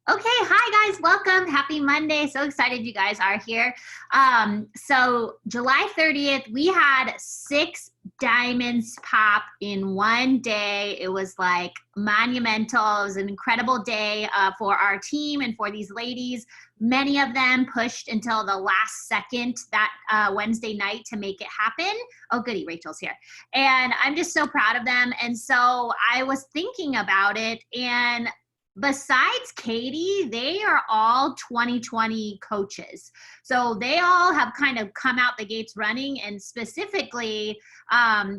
Okay, hi guys, welcome. Happy Monday. So excited you guys are here. So July 30th, we had 6 diamonds pop in one day. It was like monumental. It was an incredible day for our team and for these ladies. Many of them pushed until the last second that Wednesday night to make it happen. Oh, goody, Rachel's here. And I'm just so proud of them. And so I was thinking about it, and besides Katie, they are all 2020 coaches. So they all have kind of come out the gates running, and specifically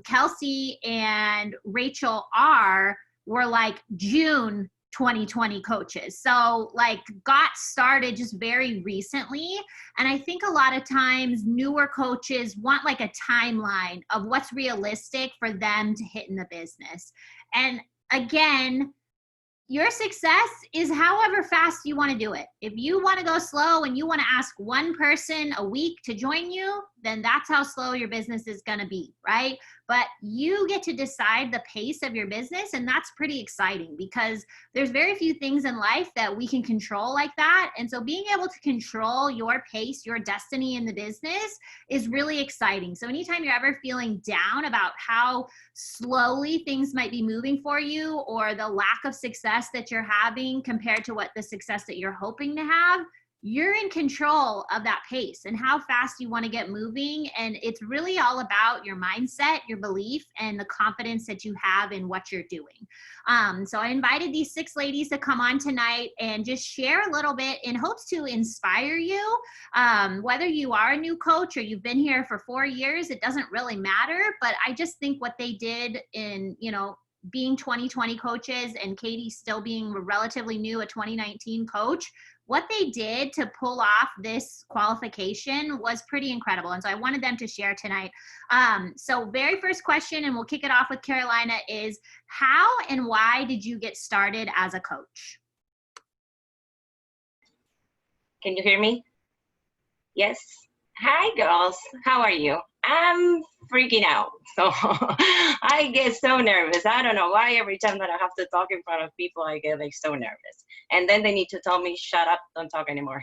Kelsey and Rachel were like June 2020 coaches. So like got started just very recently. And I think a lot of times newer coaches want like a timeline of what's realistic for them to hit in the business. And again, your success is however fast you want to do it. If you want to go slow and you want to ask one person a week to join you, then that's how slow your business is going to be, right? But you get to decide the pace of your business, and that's pretty exciting because there's very few things in life that we can control like that. And so being able to control your pace, your destiny in the business is really exciting. So anytime you're ever feeling down about how slowly things might be moving for you, or the lack of success that you're having compared to what the success that you're hoping to have, you're in control of that pace and how fast you want to get moving. And it's really all about your mindset, your belief, and the confidence that you have in what you're doing. So I invited these 6 ladies to come on tonight and just share a little bit in hopes to inspire you. Whether you are a new coach or you've been here for 4 years, it doesn't really matter. But I just think what they did in, being 2020 coaches, and Katie still being relatively new, a 2019 coach, what they did to pull off this qualification was pretty incredible. And so I wanted them to share tonight. So very first question, and we'll kick it off with Carolina, is how and why did you get started as a coach? Can you hear me? Yes. Hi, girls. How are you? I'm freaking out. So I get so nervous. I don't know why every time that I have to talk in front of people, I get like so nervous. And then they need to tell me, shut up, don't talk anymore.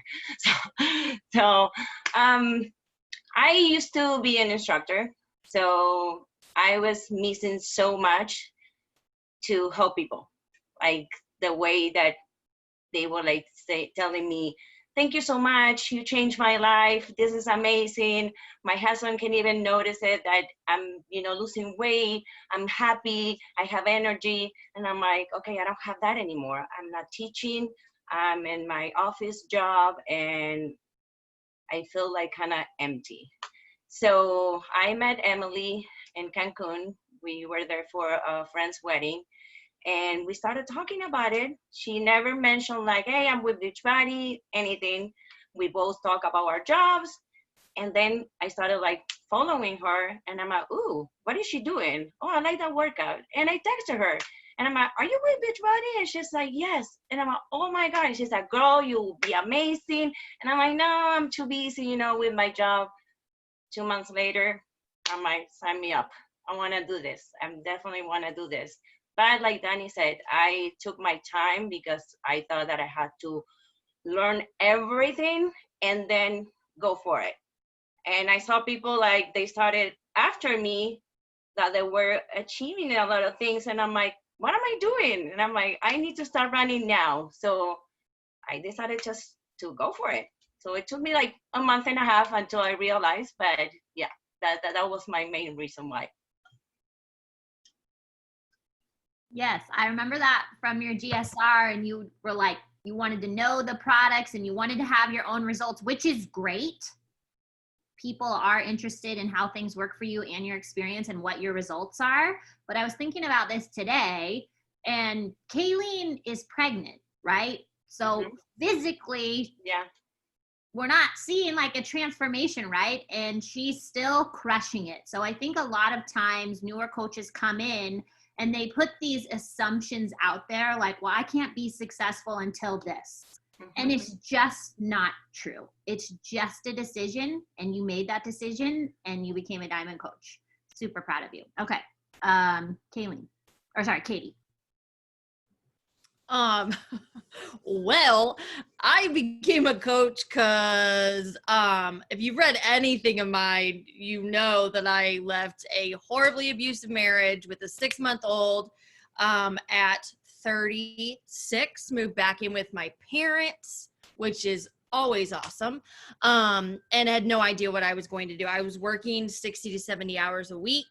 So I used to be an instructor. So I was missing so much to help people. Like the way that they were like telling me, thank you so much. You changed my life. This is amazing. My husband can even notice it that I'm, losing weight. I'm happy. I have energy. And I'm like, okay, I don't have that anymore. I'm not teaching. I'm in my office job and I feel like kind of empty. So I met Emily in Cancun. We were there for a friend's wedding. And we started talking about it. She never mentioned like, hey, I'm with Beachbody, anything. We both talk about our jobs. And then I started like following her, and I'm like, ooh, what is she doing? Oh, I like that workout. And I texted her, and I'm like, are you with Beachbody? And she's like, yes. And I'm like, oh my God. And she's like, girl, you'll be amazing. And I'm like, no, I'm too busy, with my job. 2 months later, I'm like, sign me up. I want to do this. I definitely want to do this. But like Denney said, I took my time because I thought that I had to learn everything and then go for it. And I saw people like they started after me that they were achieving a lot of things. And I'm like, what am I doing? And I'm like, I need to start running now. So I decided just to go for it. So it took me like a month and a half until I realized, but yeah, that was my main reason why. Yes, I remember that from your GSR, and you were like, you wanted to know the products and you wanted to have your own results, which is great. People are interested in how things work for you and your experience and what your results are. But I was thinking about this today, and Kayleen is pregnant, right? So physically, yeah, we're not seeing like a transformation, right? And she's still crushing it. So I think a lot of times newer coaches come in and they put these assumptions out there like, well, I can't be successful until this. And it's just not true. It's just a decision, and you made that decision and you became a diamond coach. Super proud of you. Okay. Katie. Um, well, I became a coach because if you've read anything of mine, you know that I left a horribly abusive marriage with a 6-month-old at 36, moved back in with my parents, which is always awesome, and had no idea what I was going to do. I was working 60 to 70 hours a week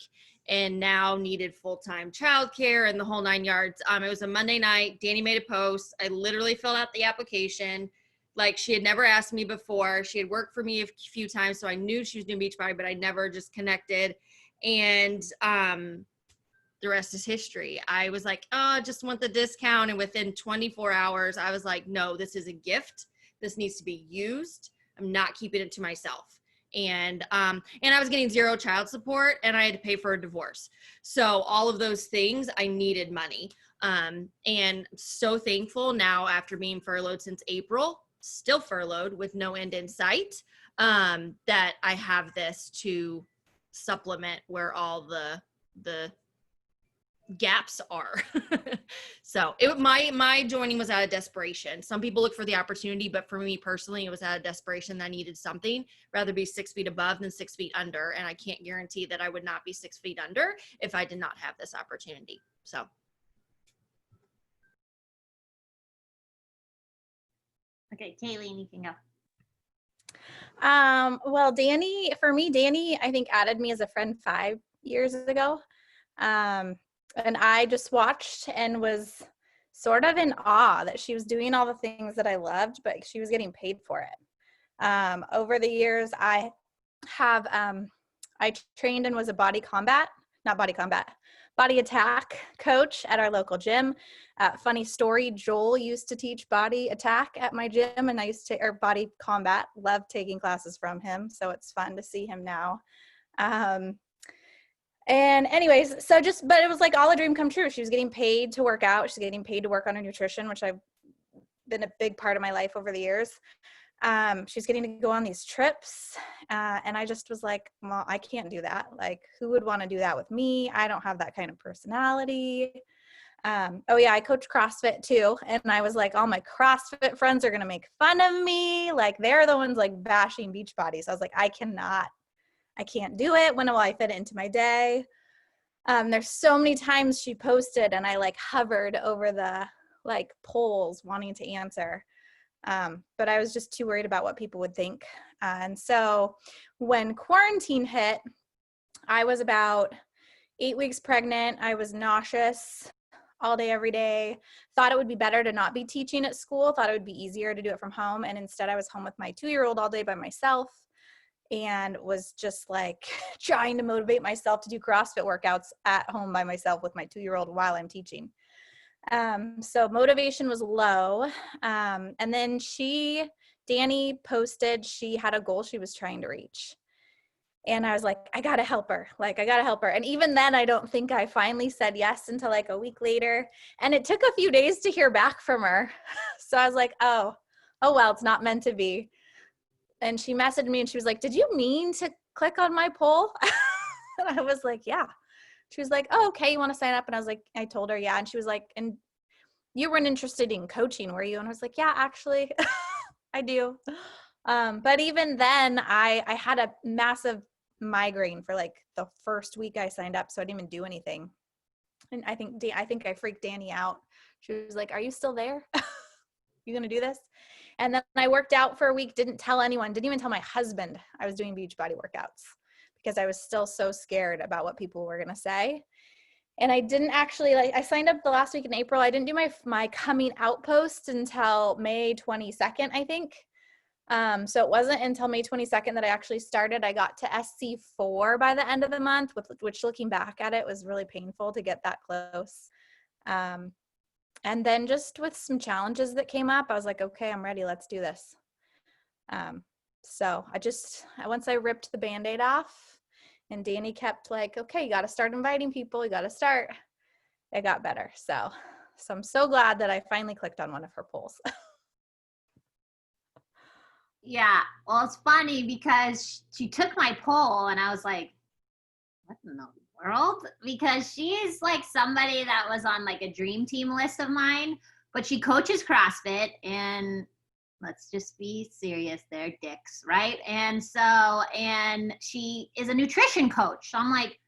and now needed full-time childcare and the whole 9 yards. It was a Monday night. Denney made a post. I literally filled out the application. Like, she had never asked me before. She had worked for me a few times, so I knew she was doing Beachbody, but I never just connected. And the rest is history. I was like, oh, I just want the discount. And within 24 hours, I was like, no, this is a gift. This needs to be used. I'm not keeping it to myself. And I was getting 0 child support, and I had to pay for a divorce. So all of those things, I needed money. And I'm so thankful now, after being furloughed since April, still furloughed with no end in sight, that I have this to supplement where all the gaps are. So my joining was out of desperation. Some people look for the opportunity, but for me personally, it was out of desperation that I needed something. Rather be 6 feet above than 6 feet under, and I can't guarantee that I would not be 6 feet under if I did not have this opportunity. So Okay, Kayleen, you can go. Well, Denney, I think added me as a friend 5 years ago. And I just watched and was sort of in awe that she was doing all the things that I loved, but she was getting paid for it. Over the years, I trained and was a body attack coach at our local gym. Funny story, Joel used to teach body attack at my gym, and or body combat. Loved taking classes from him, so it's fun to see him now. And anyways, but it was like all a dream come true. She was getting paid to work out. She's getting paid to work on her nutrition, which I've been a big part of my life over the years. She's getting to go on these trips. And I just was like, well, I can't do that. Like, who would want to do that with me? I don't have that kind of personality. Oh yeah, I coach CrossFit too. And I was like, all my CrossFit friends are going to make fun of me. Like, they're the ones like bashing Beachbody. So I was like, I can't do it. When will I fit it into my day? There's so many times she posted and I like hovered over the like polls wanting to answer. But I was just too worried about what people would think. And so when quarantine hit, I was about 8 weeks pregnant. I was nauseous all day, every day. Thought it would be better to not be teaching at school. Thought it would be easier to do it from home. And instead I was home with my 2-year-old all day by myself. And was just like trying to motivate myself to do CrossFit workouts at home by myself with my 2-year-old while I'm teaching. So motivation was low. And then Denney posted she had a goal she was trying to reach. And I was like, I got to help her. And even then, I don't think I finally said yes until like a week later. And it took a few days to hear back from her. So I was like, oh, well, it's not meant to be. And she messaged me and she was like, did you mean to click on my poll? And I was like, yeah. She was like, oh, okay, you want to sign up? And I was like, I told her, yeah. And she was like, and you weren't interested in coaching, were you? And I was like, yeah, actually, I do. But even then, I had a massive migraine for like the first week I signed up, so I didn't even do anything. And I think I freaked Denney out. She was like, are you still there? You gonna do this? And then I worked out for a week, didn't tell anyone, didn't even tell my husband I was doing Beachbody workouts because I was still so scared about what people were gonna say. And I didn't actually, I signed up the last week in April. I didn't do my coming out post until May 22nd, I think. So it wasn't until May 22nd that I actually started. I got to SC4 by the end of the month, which looking back at it was really painful to get that close. And then just with some challenges that came up, I was like, okay, I'm ready. Let's do this. So once I ripped the Band-Aid off and Denney kept like, okay, you got to start inviting people. You got to start. It got better. So I'm so glad that I finally clicked on one of her polls. Yeah, well, it's funny because she took my poll and I was like, what in the world? Because she is like somebody that was on like a dream team list of mine but she coaches CrossFit, and let's just be serious there, dicks, right? And she is a nutrition coach. So I'm like,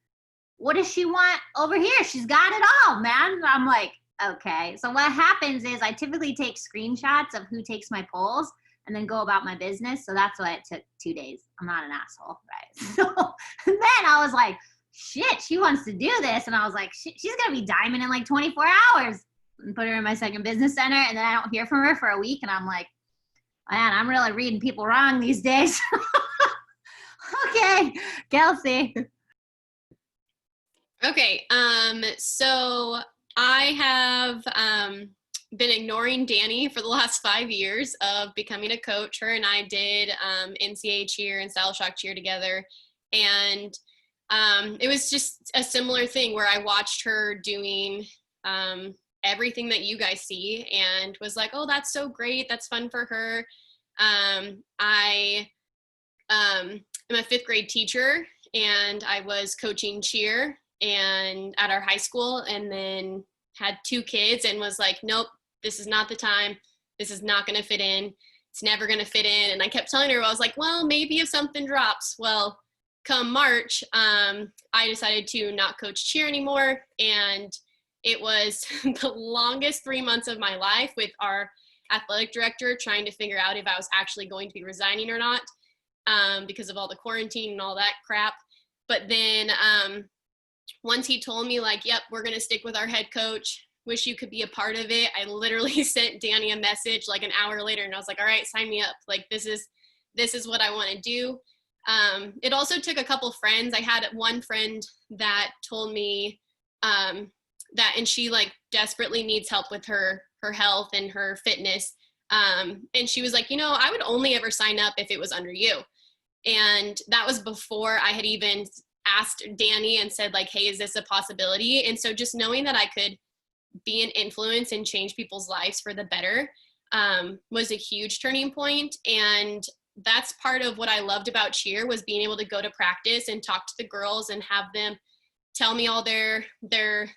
what does she want over here? She's got it all, man. I'm like, okay. So what happens is I typically take screenshots of who takes my polls and then go about my business. So that's why it took 2 days. I'm not an asshole, right? So then I was like, shit, she wants to do this. And I was like, she's going to be diamond in like 24 hours. And put her in my second business center. And then I don't hear from her for a week. And I'm like, man, I'm really reading people wrong these days. Okay, Kelsey. Okay, so I have been ignoring Denney for the last 5 years of becoming a coach. Her and I did NCAA cheer and Style Shock cheer together. And it was just a similar thing where I watched her doing everything that you guys see and was like, oh, that's so great. That's fun for her. I am a 5th grade teacher, and I was coaching cheer and at our high school, and then had 2 kids and was like, nope, this is not the time. This is not going to fit in. It's never going to fit in. And I kept telling her, I was like, well, maybe if something drops. Well, come March, I decided to not coach cheer anymore. And it was the longest 3 months of my life with our athletic director trying to figure out if I was actually going to be resigning or not, because of all the quarantine and all that crap. But then once he told me, like, yep, we're going to stick with our head coach, wish you could be a part of it, I literally sent Denney a message like an hour later, and I was like, all right, sign me up. Like, this is what I want to do. It also took a couple friends. I had one friend that told me that, and she like desperately needs help with her health and her fitness. And she was like, I would only ever sign up if it was under you. And that was before I had even asked Denney and said, like, hey, is this a possibility? And so just knowing that I could be an influence and change people's lives for the better was a huge turning point. And that's part of what I loved about cheer, was being able to go to practice and talk to the girls and have them tell me all the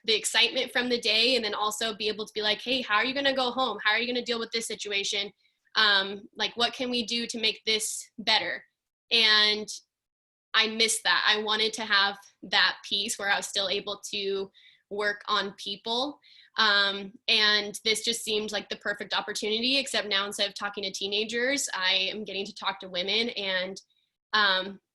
excitement from the day, and then also be able to be like, hey, how are you going to go home? How are you going to deal with this situation? Like, what can we do to make this better? And I missed that. I wanted to have that piece where I was still able to work on people. And this just seemed like the perfect opportunity, except now instead of talking to teenagers, I am getting to talk to women and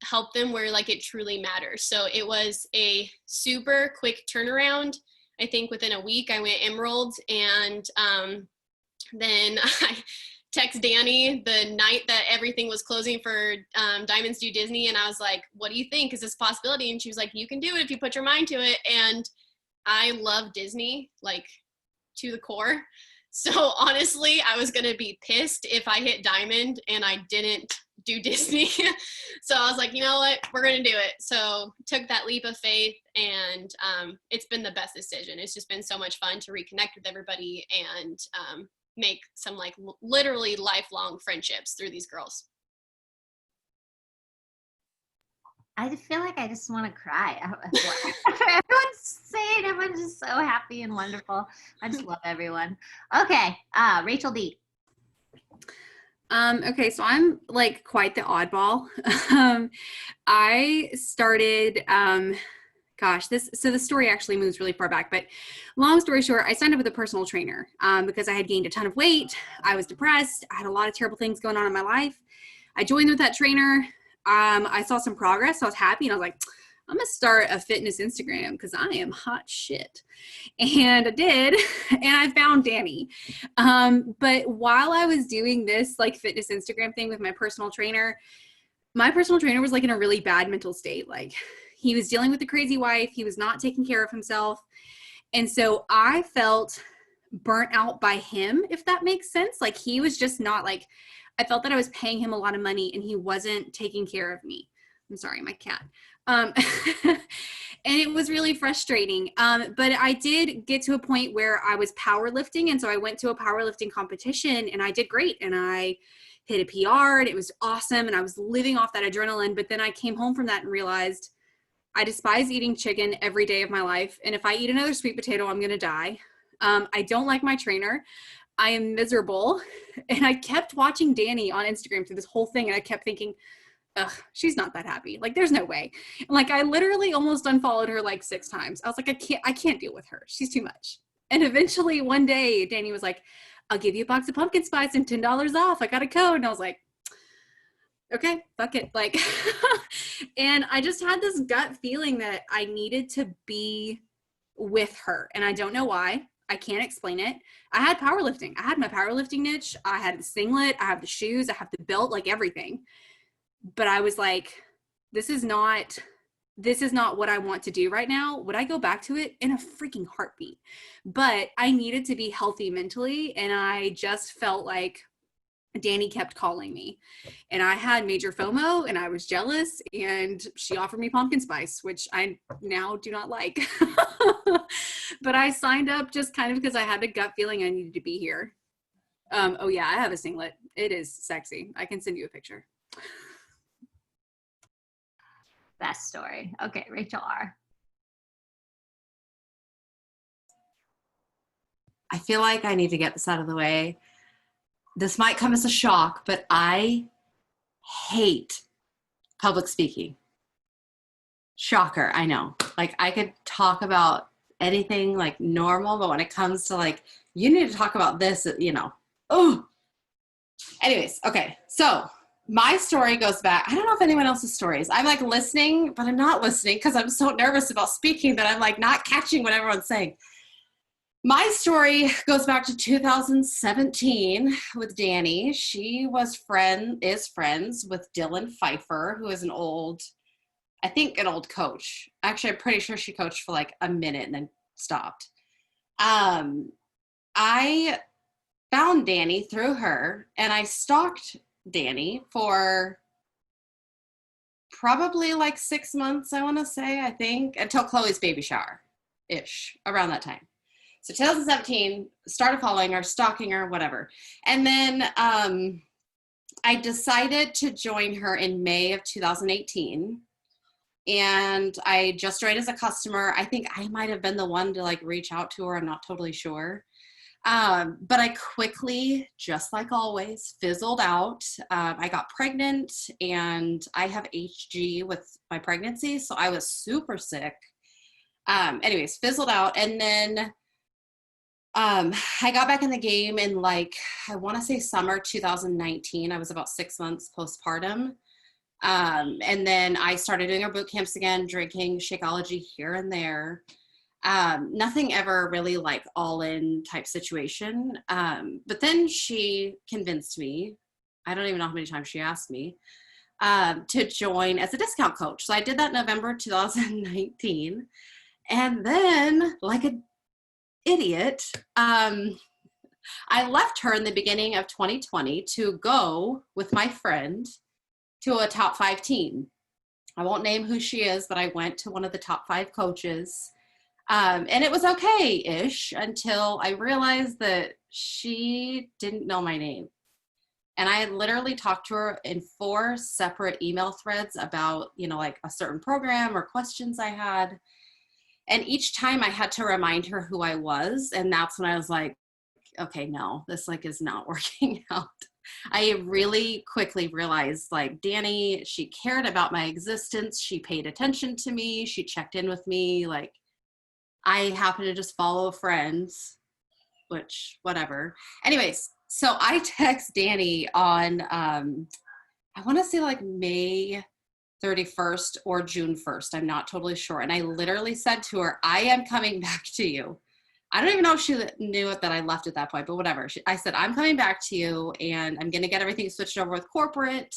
help them where like it truly matters. So it was a super quick turnaround. I think within a week I went Emerald, and then I text Denney the night that everything was closing for Diamonds Do Disney, and I was like, what do you think? Is this a possibility? And she was like, you can do it if you put your mind to it. And I love Disney, like, to the core. So honestly, I was going to be pissed if I hit Diamond and I didn't do Disney. So I was like, you know what, we're going to do it. So took that leap of faith, and it's been the best decision. It's just been so much fun to reconnect with everybody and make some like literally lifelong friendships through these girls. I feel like I just want to cry. Everyone's saying, everyone's just so happy and wonderful. I just love everyone. Okay, Rachel D. Okay, so I'm like quite the oddball. I started, the story actually moves really far back, but long story short, I signed up with a personal trainer because I had gained a ton of weight. I was depressed. I had a lot of terrible things going on in my life. I joined with that trainer. I saw some progress. So I was happy, and I was like, I'm going to start a fitness Instagram because I am hot shit. And I did, and I found Denney. But while I was doing this like fitness Instagram thing with my personal trainer was like in a really bad mental state. Like, he was dealing with a crazy wife. He was not taking care of himself. And so I felt burnt out by him, if that makes sense. Like, he was just not like, I felt that I was paying him a lot of money and he wasn't taking care of me. I'm sorry, my cat. And it was really frustrating. But I did get to a point where I was powerlifting. And so I went to a powerlifting competition and I did great. And I hit a PR and it was awesome. And I was living off that adrenaline. But then I came home from that and realized I despise eating chicken every day of my life. And if I eat another sweet potato, I'm going to die. I don't like my trainer. I am miserable. And I kept watching Denney on Instagram through this whole thing. And I kept thinking, ugh, she's not that happy. Like, there's no way. And like, I literally almost unfollowed her like 6 times. I was like, I can't deal with her. She's too much. And eventually one day Denney was like, I'll give you a box of pumpkin spice and $10 off. I got a code. And I was like, okay, fuck it. Like, and I just had this gut feeling that I needed to be with her. And I don't know why. I can't explain it. I had powerlifting. I had my powerlifting niche. I had the singlet. I have the shoes. I have the belt, like everything. But I was like, this is not what I want to do right now. Would I go back to it? In a freaking heartbeat. But I needed to be healthy mentally. And I just felt like Denney kept calling me, and I had major FOMO, and I was jealous, and she offered me pumpkin spice, which I now do not like. But I signed up just kind of because I had a gut feeling I needed to be here. Oh yeah, I have a singlet. It is sexy. I can send you a picture. Best story. Okay, Rachel R. I feel like I need to get this out of the way. This might come as a shock, but I hate public speaking. Shocker, I know. Like, I could talk about anything like normal, but when it comes to like, you need to talk about this, you know. Oh. Anyways, okay. So my story goes back. I don't know if anyone else's story is. I'm like listening, but I'm not listening because I'm so nervous about speaking that I'm like not catching what everyone's saying. My story goes back to 2017 with Denney. She is friends with Dylan Pfeiffer, who is an old coach. Actually, I'm pretty sure she coached for like a minute and then stopped. I found Denney through her, and I stalked Denney for probably like 6 months, I want to say, I think, until Chloe's baby shower-ish, around that time. So 2017, started following her, stalking her, whatever. And then I decided to join her in May of 2018. And I just joined as a customer. I think I might have been the one to like reach out to her. I'm not totally sure. But I quickly, just like always, fizzled out. I got pregnant, and I have HG with my pregnancy. So I was super sick. Anyways, fizzled out. And then I got back in the game in like, I want to say summer 2019. I was about 6 months postpartum. And then I started doing our boot camps again, drinking Shakeology here and there. Nothing ever really like all in type situation. But then she convinced me, I don't even know how many times she asked me, to join as a discount coach. So I did that November 2019. And then like an idiot, I left her in the beginning of 2020 to go with my friend to a top 5 team. I won't name who she is, but I went to one of the top 5 coaches. And it was okay-ish until I realized that she didn't know my name. And I had literally talked to her in 4 separate email threads about, you know, like a certain program or questions I had. And each time I had to remind her who I was. And that's when I was like, okay, no, this like is not working out. I really quickly realized like Denney, she cared about my existence. She paid attention to me. She checked in with me. Like, I happened to just follow friends, which whatever. Anyways, so I text Denney on, I want to say like May 31st or June 1st. I'm not totally sure. And I literally said to her, I am coming back to you. I don't even know if she knew it that I left at that point, but whatever. I said, I'm coming back to you, and I'm going to get everything switched over with corporate.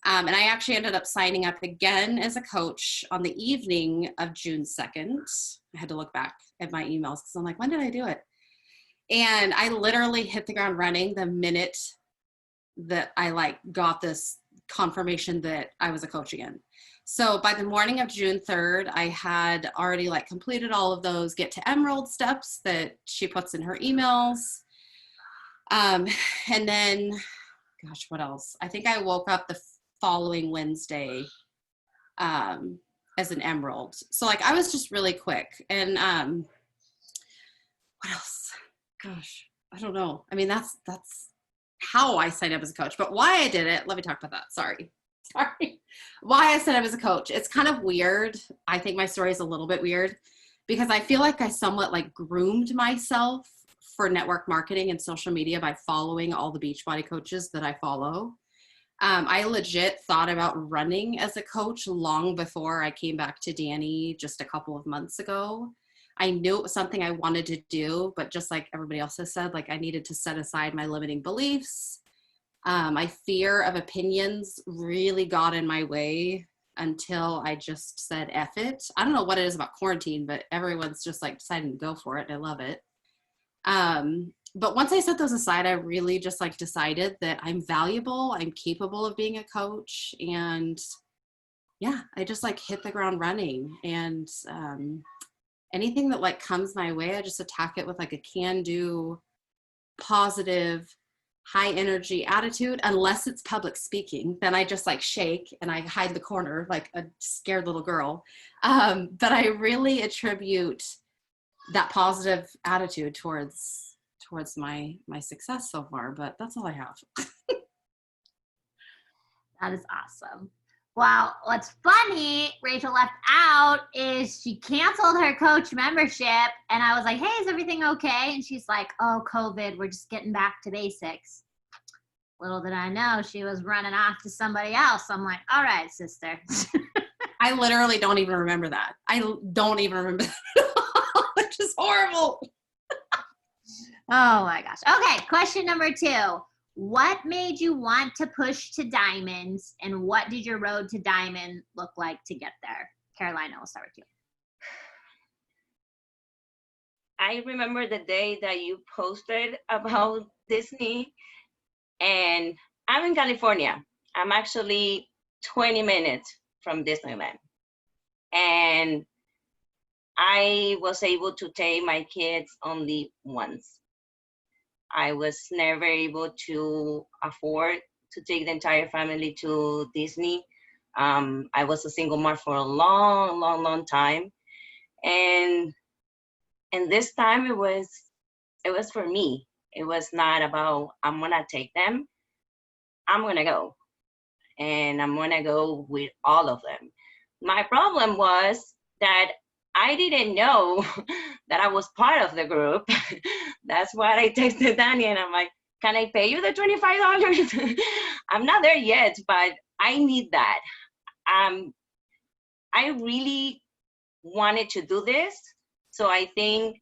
And I actually ended up signing up again as a coach on the evening of June 2nd. I had to look back at my emails because I'm like, when did I do it? And I literally hit the ground running the minute that I like got this confirmation that I was a coach again. So by the morning of June 3rd, I had already like completed all of those get to Emerald steps that she puts in her emails. And then, gosh, what else? I think I woke up the following Wednesday as an Emerald. So like I was just really quick. And what else? Gosh, I don't know. I mean, that's how I signed up as a coach. But why I did it, let me talk about that. Sorry. Why I signed up as a coach. It's kind of weird. I think my story is a little bit weird because I feel like I somewhat like groomed myself for network marketing and social media by following all the Beachbody coaches that I follow. I legit thought about running as a coach long before I came back to Denney just a couple of months ago. I knew it was something I wanted to do, but just like everybody else has said, like I needed to set aside my limiting beliefs. My fear of opinions really got in my way until I just said, F it. I don't know what it is about quarantine, but everyone's just like deciding to go for it. And I love it. But once I set those aside, I really just like decided that I'm valuable. I'm capable of being a coach. And yeah, I just like hit the ground running, and, anything that like comes my way, I just attack it with like a can-do, positive, high energy attitude. Unless it's public speaking, then I just like shake and I hide the corner like a scared little girl. But I really attribute that positive attitude towards my success so far. But that's all I have. That is awesome. Well, what's funny, Rachel left out is she canceled her coach membership, and I was like, hey, is everything okay? And she's like, oh, COVID, we're just getting back to basics. Little did I know she was running off to somebody else. I'm like, all right, sister. I literally don't even remember that. I don't even remember that, which is horrible. Oh my gosh. Okay, question number 2. What made you want to push to diamonds, and what did your road to diamond look like to get there? Carolina, we'll start with you. I remember the day that you posted about Disney, and I'm in California. I'm actually 20 minutes from Disneyland. And I was able to take my kids only once. I was never able to afford to take the entire family to Disney. I was a single mom for a long time. And this time it was for me. It was not about, I'm gonna take them. I'm gonna go. And I'm gonna go with all of them. My problem was that I didn't know that I was part of the group. That's why I texted Denney and I'm like, can I pay you the $25? I'm not there yet, but I need that. I really wanted to do this. So I think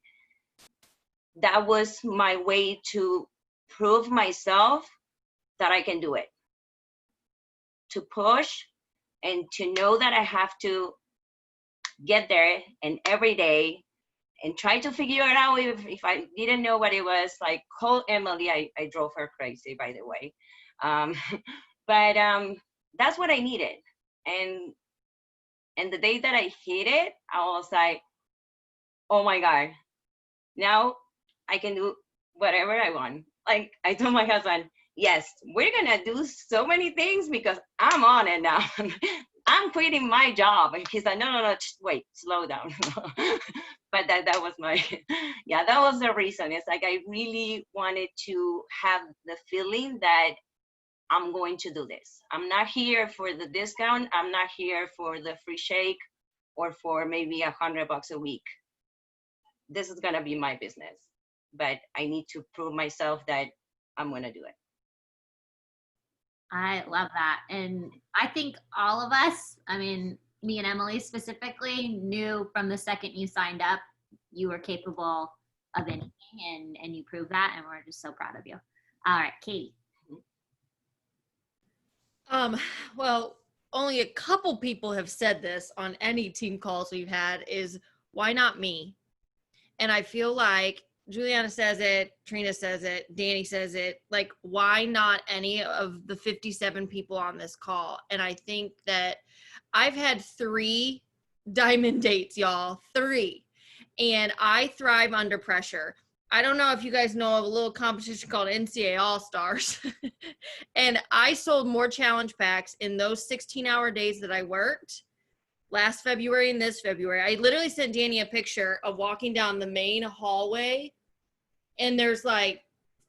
that was my way to prove myself that I can do it. To push and to know that I have to get there and every day and try to figure it out. If I didn't know what it was, like call Emily. I drove her crazy, by the way. But that's what I needed. And the day that I hit it, I was like, oh my God, now I can do whatever I want. Like I told my husband, yes, we're gonna do so many things because I'm on it now. I'm quitting my job. And he's like, no, wait, slow down. But that was my, yeah, that was the reason. It's like I really wanted to have the feeling that I'm going to do this. I'm not here for the discount. I'm not here for the free shake or for maybe $100 a week. This is gonna be my business. But I need to prove myself that I'm gonna do it. I love that. And I think all of us, I mean, me and Emily specifically, knew from the second you signed up, you were capable of anything, and you proved that, and we're just so proud of you. All right, Katie. Well, only a couple people have said this on any team calls we've had is, why not me? And I feel like Juliana says it, Trina says it, Denney says it, like, why not any of the 57 people on this call? And I think that I've had 3 diamond dates, y'all, 3. And I thrive under pressure. I don't know if you guys know of a little competition called NCAA All-Stars. And I sold more challenge packs in those 16-hour days that I worked last February and this February. I literally sent Denney a picture of walking down the main hallway, and there's like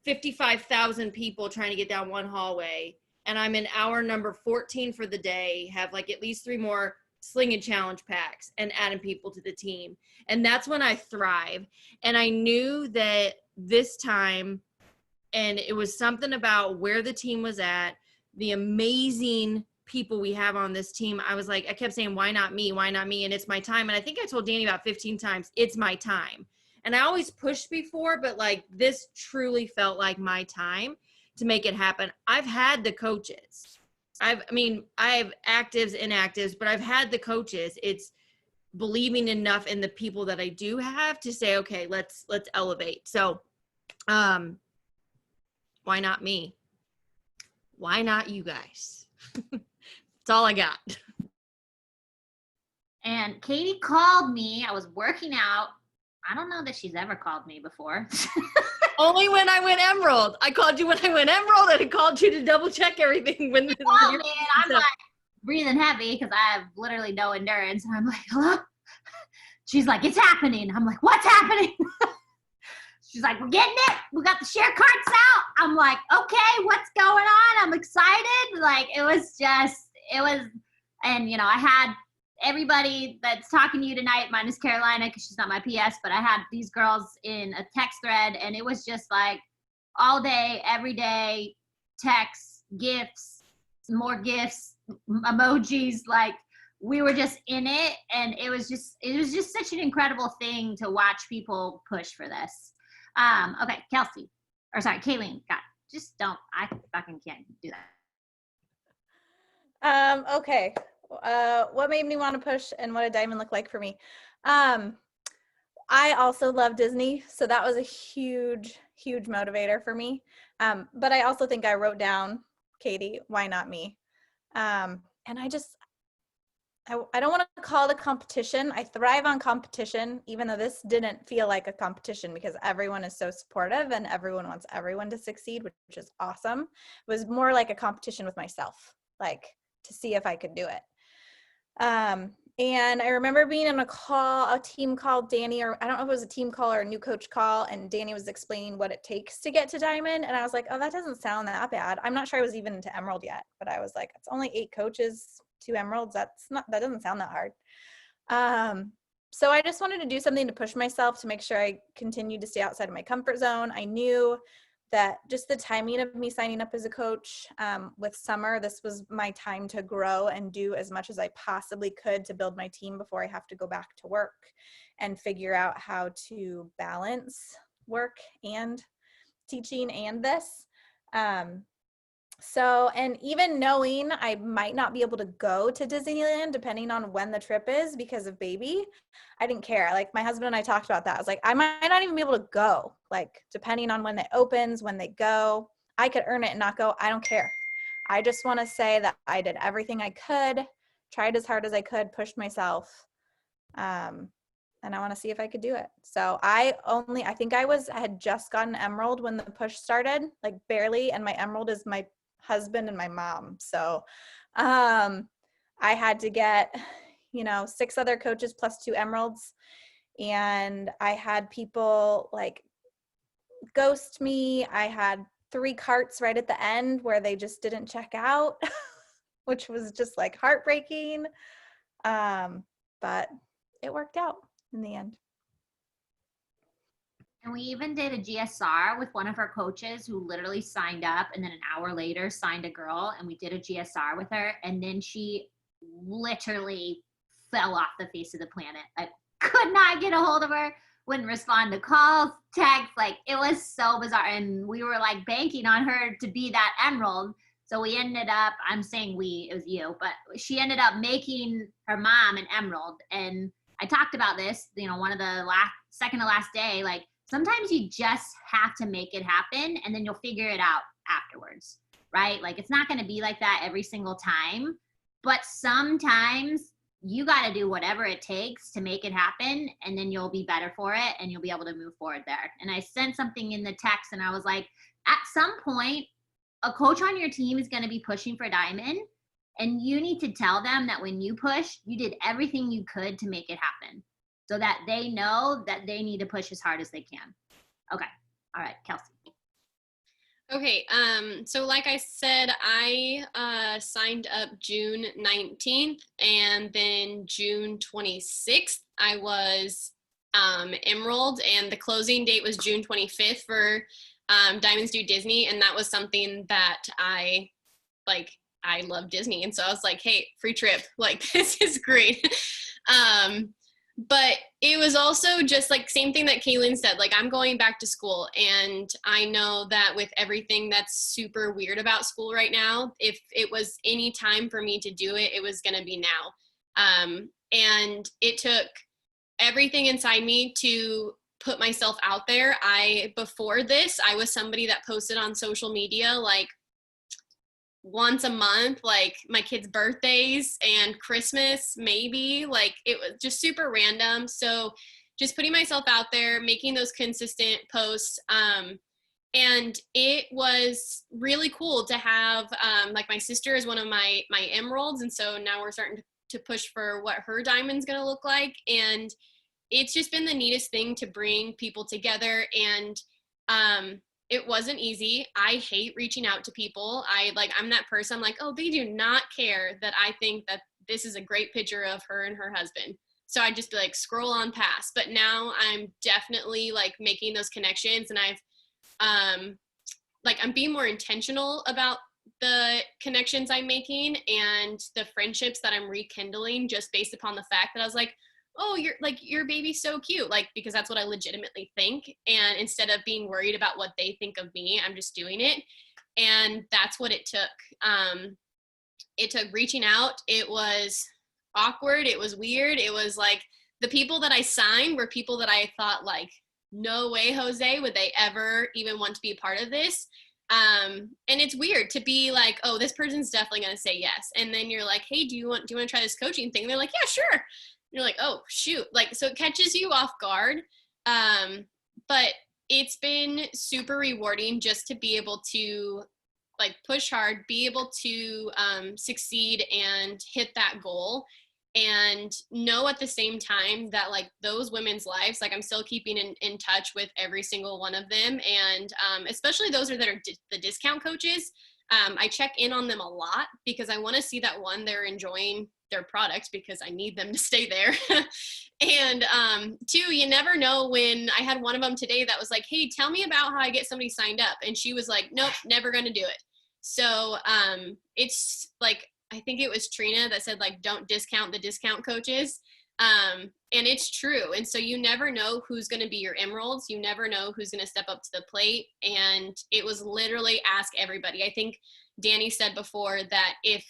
55,000 people trying to get down one hallway, and I'm in hour number 14 for the day, have like at least 3 more sling and challenge packs and adding people to the team. And that's when I thrive. And I knew that this time, and it was something about where the team was at, the amazing people we have on this team. I was like, I kept saying, why not me? Why not me? And it's my time. And I think I told Denney about 15 times, it's my time. And I always pushed before, but like this truly felt like my time to make it happen. I've had the coaches. I have actives, inactives, but I've had the coaches. It's believing enough in the people that I do have to say, okay, let's elevate. So, why not me? Why not you guys? That's all I got. And Katie called me. I was working out. I don't know that she's ever called me before. Only when I went Emerald. I called you when I went Emerald, and I called you to double check everything. When Oh man, I'm like breathing heavy because I have literally no endurance. And I'm like, hello? She's like, it's happening. I'm like, what's happening? She's like, we're getting it. We got the share carts out. I'm like, okay, what's going on? I'm excited. Like, it was, and I had everybody that's talking to you tonight, minus Carolina, because she's not my PS, but I had these girls in a text thread, and it was just like all day, every day, texts, gifts, more gifts, emojis, like we were just in it, and it was just such an incredible thing to watch people push for this. Okay, Kayleen, God, I fucking can't do that. Okay. What made me want to push and what did diamond look like for me? I also love Disney, so that was a huge motivator for me. But I also think I wrote down, Katie, why not me? And I don't want to call it a competition. I thrive on competition, even though this didn't feel like a competition because everyone is so supportive and everyone wants everyone to succeed, which is awesome. It was more like a competition with myself, like to see if I could do it. And I remember being on a team call, Denney, or I don't know if it was a team call or a new coach call, and Denney was explaining what it takes to get to Diamond. And I was like, oh, that doesn't sound that bad. I'm not sure I was even into Emerald yet, but I was like, it's only 8 coaches, 2 Emeralds. That doesn't sound that hard. So I just wanted to do something to push myself to make sure I continued to stay outside of my comfort zone. I knew that just the timing of me signing up as a coach with summer, this was my time to grow and do as much as I possibly could to build my team before I have to go back to work and figure out how to balance work and teaching and this. So, and even knowing I might not be able to go to Disneyland depending on when the trip is because of baby, I didn't care. Like my husband and I talked about that. I was like, I might not even be able to go, like depending on when it opens, when they go, I could earn it and not go. I don't care. I just want to say that I did everything I could, tried as hard as I could, pushed myself. And I want to see if I could do it. So I think I had just gotten Emerald when the push started, like barely. And my Emerald is my husband and my mom. So I had to get 6 other coaches plus 2 Emeralds, and I had people like ghost me. I had 3 carts right at the end where they just didn't check out, which was just like heartbreaking, but it worked out in the end. And we even did a GSR with one of our coaches who literally signed up and then an hour later signed a girl, and we did a GSR with her, and then she literally fell off the face of the planet. I could not get a hold of her, wouldn't respond to calls, texts, like it was so bizarre. And we were like banking on her to be that Emerald. So we ended up, I'm saying we, it was you, but she ended up making her mom an Emerald. And I talked about this, one of the second to last day, like sometimes you just have to make it happen and then you'll figure it out afterwards, right? Like it's not going to be like that every single time, but sometimes you got to do whatever it takes to make it happen, and then you'll be better for it and you'll be able to move forward there. And I sent something in the text and I was like, at some point, a coach on your team is going to be pushing for Diamond, and you need to tell them that when you push, you did everything you could to make it happen so that they know that they need to push as hard as they can. Okay. All right, Kelsey. Okay, so like I said, I signed up June 19th, and then June 26th, I was enrolled, and the closing date was June 25th for Diamonds Do Disney, and that was something that I love Disney, and so I was like, hey, free trip, like this is great. But it was also just like same thing that Kaylin said, like I'm going back to school, and I know that with everything that's super weird about school right now, if it was any time for me to do it, it was going to be now. And it took everything inside me to put myself out there. Before this, I was somebody that posted on social media like once a month, like my kids' birthdays and Christmas, maybe. Like it was just super random. So just putting myself out there, making those consistent posts. And it was really cool to have, like my sister is one of my emeralds. And so now we're starting to push for what her diamond's going to look like. And it's just been the neatest thing to bring people together. And, it wasn't easy. I hate reaching out to people. I'm that person. I'm like, oh, they do not care that I think that this is a great picture of her and her husband. So I just be like, scroll on past. But now I'm definitely like making those connections, and I'm being more intentional about the connections I'm making and the friendships that I'm rekindling, just based upon the fact that I was like, oh, your baby's so cute, like, because that's what I legitimately think. And instead of being worried about what they think of me, I'm just doing it. And that's what it took. It took reaching out. It was awkward. It was weird. It was like the people that I signed were people that I thought like, no way, Jose, would they ever even want to be a part of this? And it's weird to be like, oh, this person's definitely going to say yes. And then you're like, hey, do you want to try this coaching thing? And they're like, yeah, sure. You're like, oh shoot, like, so it catches you off guard. But it's been super rewarding just to be able to like push hard, be able to succeed and hit that goal, and know at the same time that like those women's lives, like I'm still keeping in touch with every single one of them. And especially those that are the discount coaches, I check in on them a lot because I want to see that, one, they're enjoying their product because I need them to stay there. And two, you never know. When I had one of them today that was like, hey, tell me about how I get somebody signed up. And she was like, nope, never going to do it. So it's like, I think it was Trina that said like, don't discount the discount coaches. And it's true. And so you never know who's going to be your emeralds. You never know who's going to step up to the plate. And it was literally ask everybody. I think Danney said before that if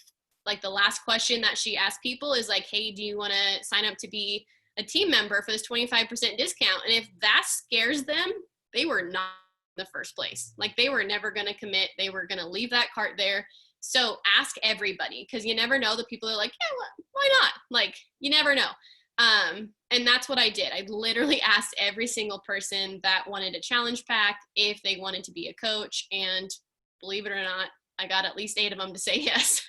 like the last question that she asked people is like, hey, do you want to sign up to be a team member for this 25% discount? And if that scares them, they were not in the first place. Like they were never going to commit. They were going to leave that cart there. So ask everybody, because you never know. The people are like, yeah, well, why not? Like, you never know. And that's what I did. I literally asked every single person that wanted a challenge pack if they wanted to be a coach. And believe it or not, I got at least 8 of them to say yes.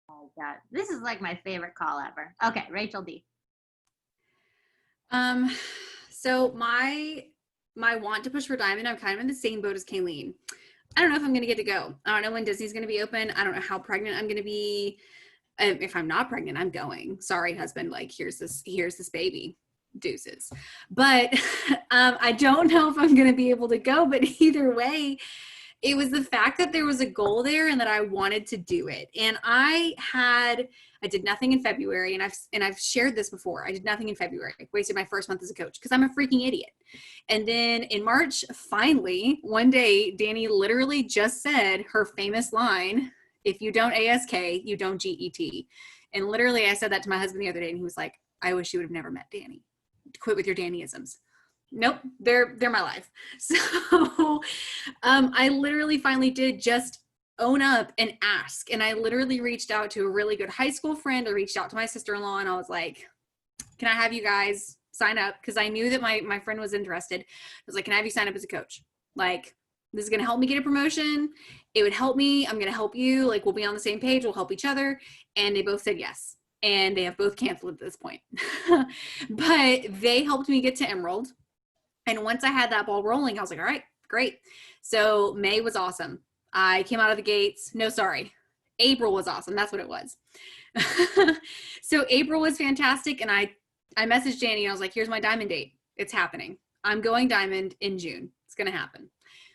Oh God, this is like my favorite call ever. Okay, Rachel D. So my want to push for diamond, I'm kind of in the same boat as Kayleen. I don't know if I'm going to get to go. I don't know when Disney's going to be open. I don't know how pregnant I'm going to be. If I'm not pregnant, I'm going. Sorry, husband. Like, here's this baby. Deuces. But I don't know if I'm going to be able to go. But either way, it was the fact that there was a goal there and that I wanted to do it. And I did nothing in February, and I've shared this before. I did nothing in February. I wasted my first month as a coach because I'm a freaking idiot. And then in March, finally, one day, Danney literally just said her famous line, if you don't ASK, you don't GET. And literally I said that to my husband the other day, and he was like, I wish you would have never met Danney. Quit with your Danneyisms. Nope, they're my life. So I literally finally did just own up and ask. And I literally reached out to a really good high school friend. I reached out to my sister-in-law, and I was like, can I have you guys sign up? Because I knew that my friend was interested. I was like, can I have you sign up as a coach? Like, this is going to help me get a promotion. It would help me. I'm going to help you. Like, we'll be on the same page. We'll help each other. And they both said yes. And they have both canceled at this point. But they helped me get to Emerald. And once I had that ball rolling, I was like, all right, great. So May was awesome. I came out of the gates. No, sorry. April was awesome. That's what it was. So April was fantastic. And I messaged Danny and I was like, here's my diamond date. It's happening. I'm going diamond in June. It's going to happen.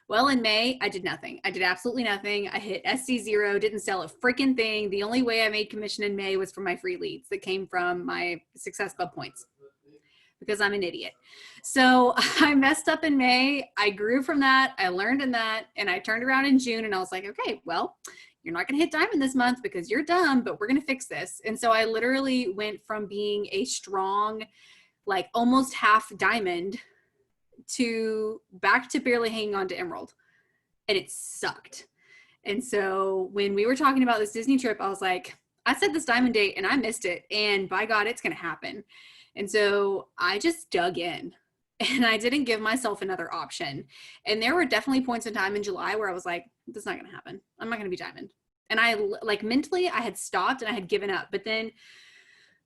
Well, in May, I did nothing. I did absolutely nothing. I hit SC0, didn't sell a freaking thing. The only way I made commission in May was from my free leads that came from my Success Club points, because I'm an idiot. So I messed up in May. I grew from that. I learned in that. And I turned around in June and I was like, okay, well, you're not going to hit diamond this month because you're dumb, but we're going to fix this. And so I literally went from being a strong, like almost half diamond to back to barely hanging on to emerald. And it sucked. And so when we were talking about this Disney trip, I was like, I set this diamond date and I missed it. And by God, it's going to happen. And so I just dug in and I didn't give myself another option. And there were definitely points in time in July where I was like, this is not going to happen. I'm not going to be diamond. And I like mentally I had stopped and I had given up, but then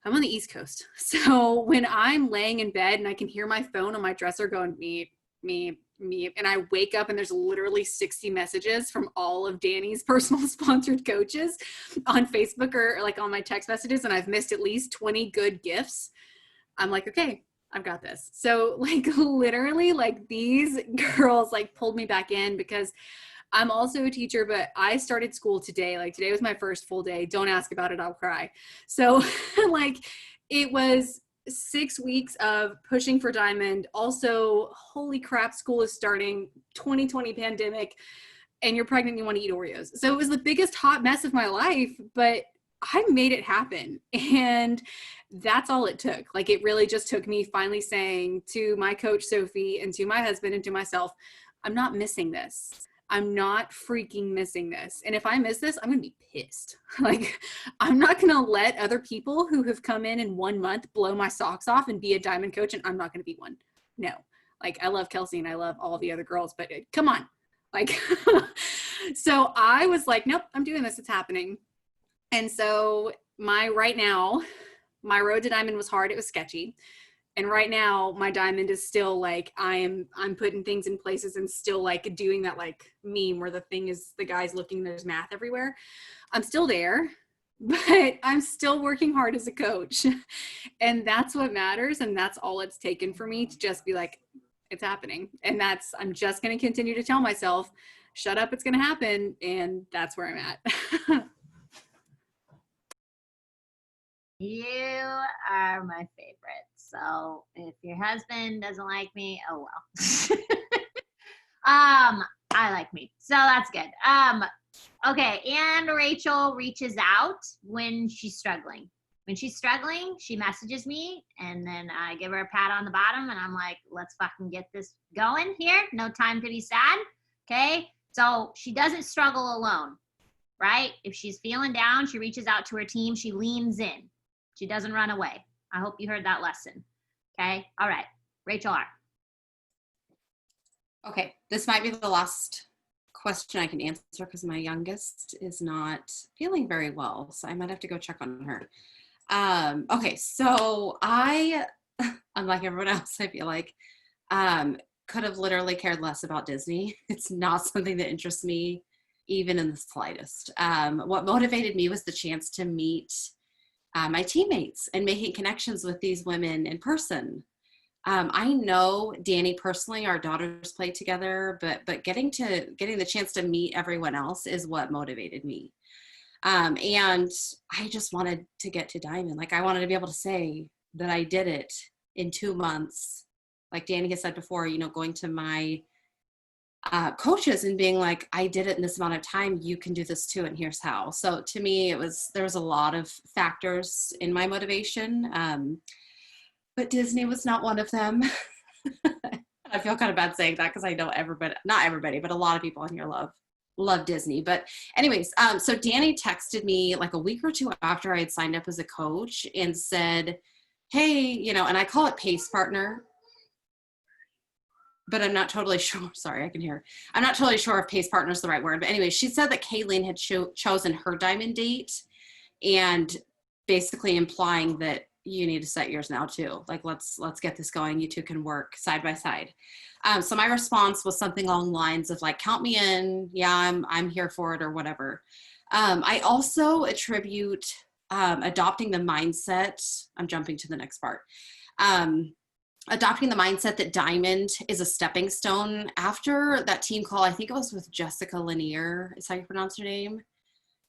I'm on the East Coast. So when I'm laying in bed and I can hear my phone on my dresser going, me, and I wake up and there's literally 60 messages from all of Danny's personal sponsored coaches on Facebook or like on my text messages. And I've missed at least 20 good gifts. I'm like, okay, I've got this. So like literally like these girls like pulled me back in because I'm also a teacher, but I started school today. Like today was my first full day. Don't ask about it. I'll cry. So like it was 6 weeks of pushing for diamond. Also, holy crap, school is starting, 2020 pandemic, and you're pregnant and you want to eat Oreos. So it was the biggest hot mess of my life, but I made it happen. And that's all it took. Like it really just took me finally saying to my coach, Sophie, and to my husband and to myself, I'm not missing this. I'm not freaking missing this. And if I miss this, I'm going to be pissed. Like, I'm not going to let other people who have come in 1 month blow my socks off and be a diamond coach. And I'm not going to be one. No, like I love Kelsey and I love all the other girls, but come on. Like, so I was like, nope, I'm doing this. It's happening. And so right now, my road to diamond was hard. It was sketchy. And right now my diamond is still like, I'm putting things in places and still like doing that like meme where the thing is the guy's looking, there's math everywhere. I'm still there, but I'm still working hard as a coach. And that's what matters. And that's all it's taken for me to just be like, it's happening. And I'm just going to continue to tell myself, shut up, it's going to happen. And that's where I'm at. You are my favorite. So if your husband doesn't like me, oh well. I like me. So that's good. Okay. And Rachel reaches out when she's struggling. When she's struggling, she messages me and then I give her a pat on the bottom and I'm like, let's fucking get this going here. No time to be sad. Okay. So she doesn't struggle alone, right? If she's feeling down, she reaches out to her team. She leans in. She doesn't run away. I hope you heard that lesson. Okay. All right. Rachel R. Okay. This might be the last question I can answer because my youngest is not feeling very well. So I might have to go check on her. Okay. So I, unlike everyone else, I feel like, could have literally cared less about Disney. It's not something that interests me even in the slightest. What motivated me was the chance to meet my teammates and making connections with these women in person. I know Denney personally, our daughters play together, but getting the chance to meet everyone else is what motivated me. And I just wanted to get to diamond. Like I wanted to be able to say that I did it in 2 months. Like Denney has said before, going to my coaches and being like, I did it in this amount of time, you can do this too, and here's how. So to me, there was a lot of factors in my motivation, but Disney was not one of them. I feel kind of bad saying that because I know not everybody, but a lot of people in here love Disney. But anyways, so Denney texted me like a week or two after I had signed up as a coach and said, hey, and I call it pace partner, but I'm not totally sure. Sorry, I can hear. I'm not totally sure if pace partner is the right word. But anyway, she said that Kayleen had chosen her diamond date and basically implying that you need to set yours now too. Like, let's get this going. You two can work side by side. So my response was something along the lines of like, count me in. Yeah, I'm here for it or whatever. I also attribute adopting the mindset. I'm jumping to the next part. Adopting the mindset that Diamond is a stepping stone. After that team call, I think it was with Jessica Lanier, is how you pronounce her name.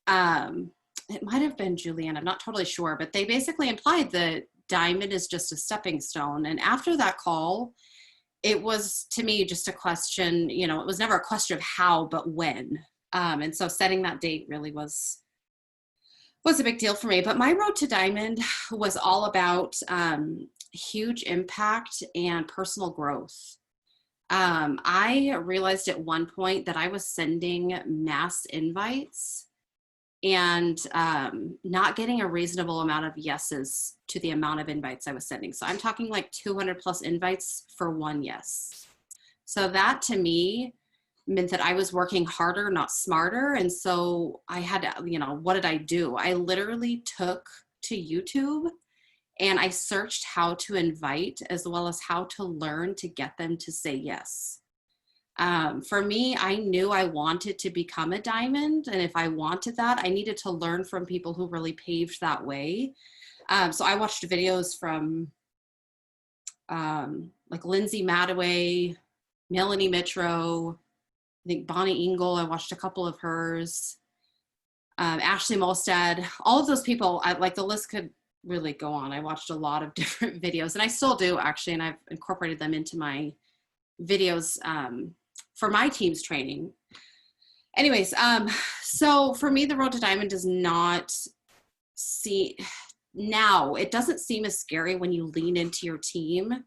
It might have been Julianne, I'm not totally sure, but they basically implied that Diamond is just a stepping stone. And after that call, it was, to me, just a question, you know, it was never a question of how, but when. And so setting that date really was a big deal for me. But my road to Diamond was all about huge impact and personal growth. I realized at one point that I was sending mass invites and not getting a reasonable amount of yeses to the amount of invites I was sending. So I'm talking like 200 plus invites for one yes. So that to me meant that I was working harder, not smarter. And so I had to, you know, what did I do? I literally took to YouTube and I searched how to invite as well as how to learn to get them to say yes. For me, I knew I wanted to become a diamond. And if I wanted that, I needed to learn from people who really paved that way. So I watched videos from like Lindsay Madaway, Melanie Mitro, I think Bonnie Engel, I watched a couple of hers, Ashley Molstad, all of those people, like the list could really go on. I watched a lot of different videos and I still do actually, and I've incorporated them into my videos for my team's training. Anyways, so for me, the road to Diamond does not it doesn't seem as scary when you lean into your team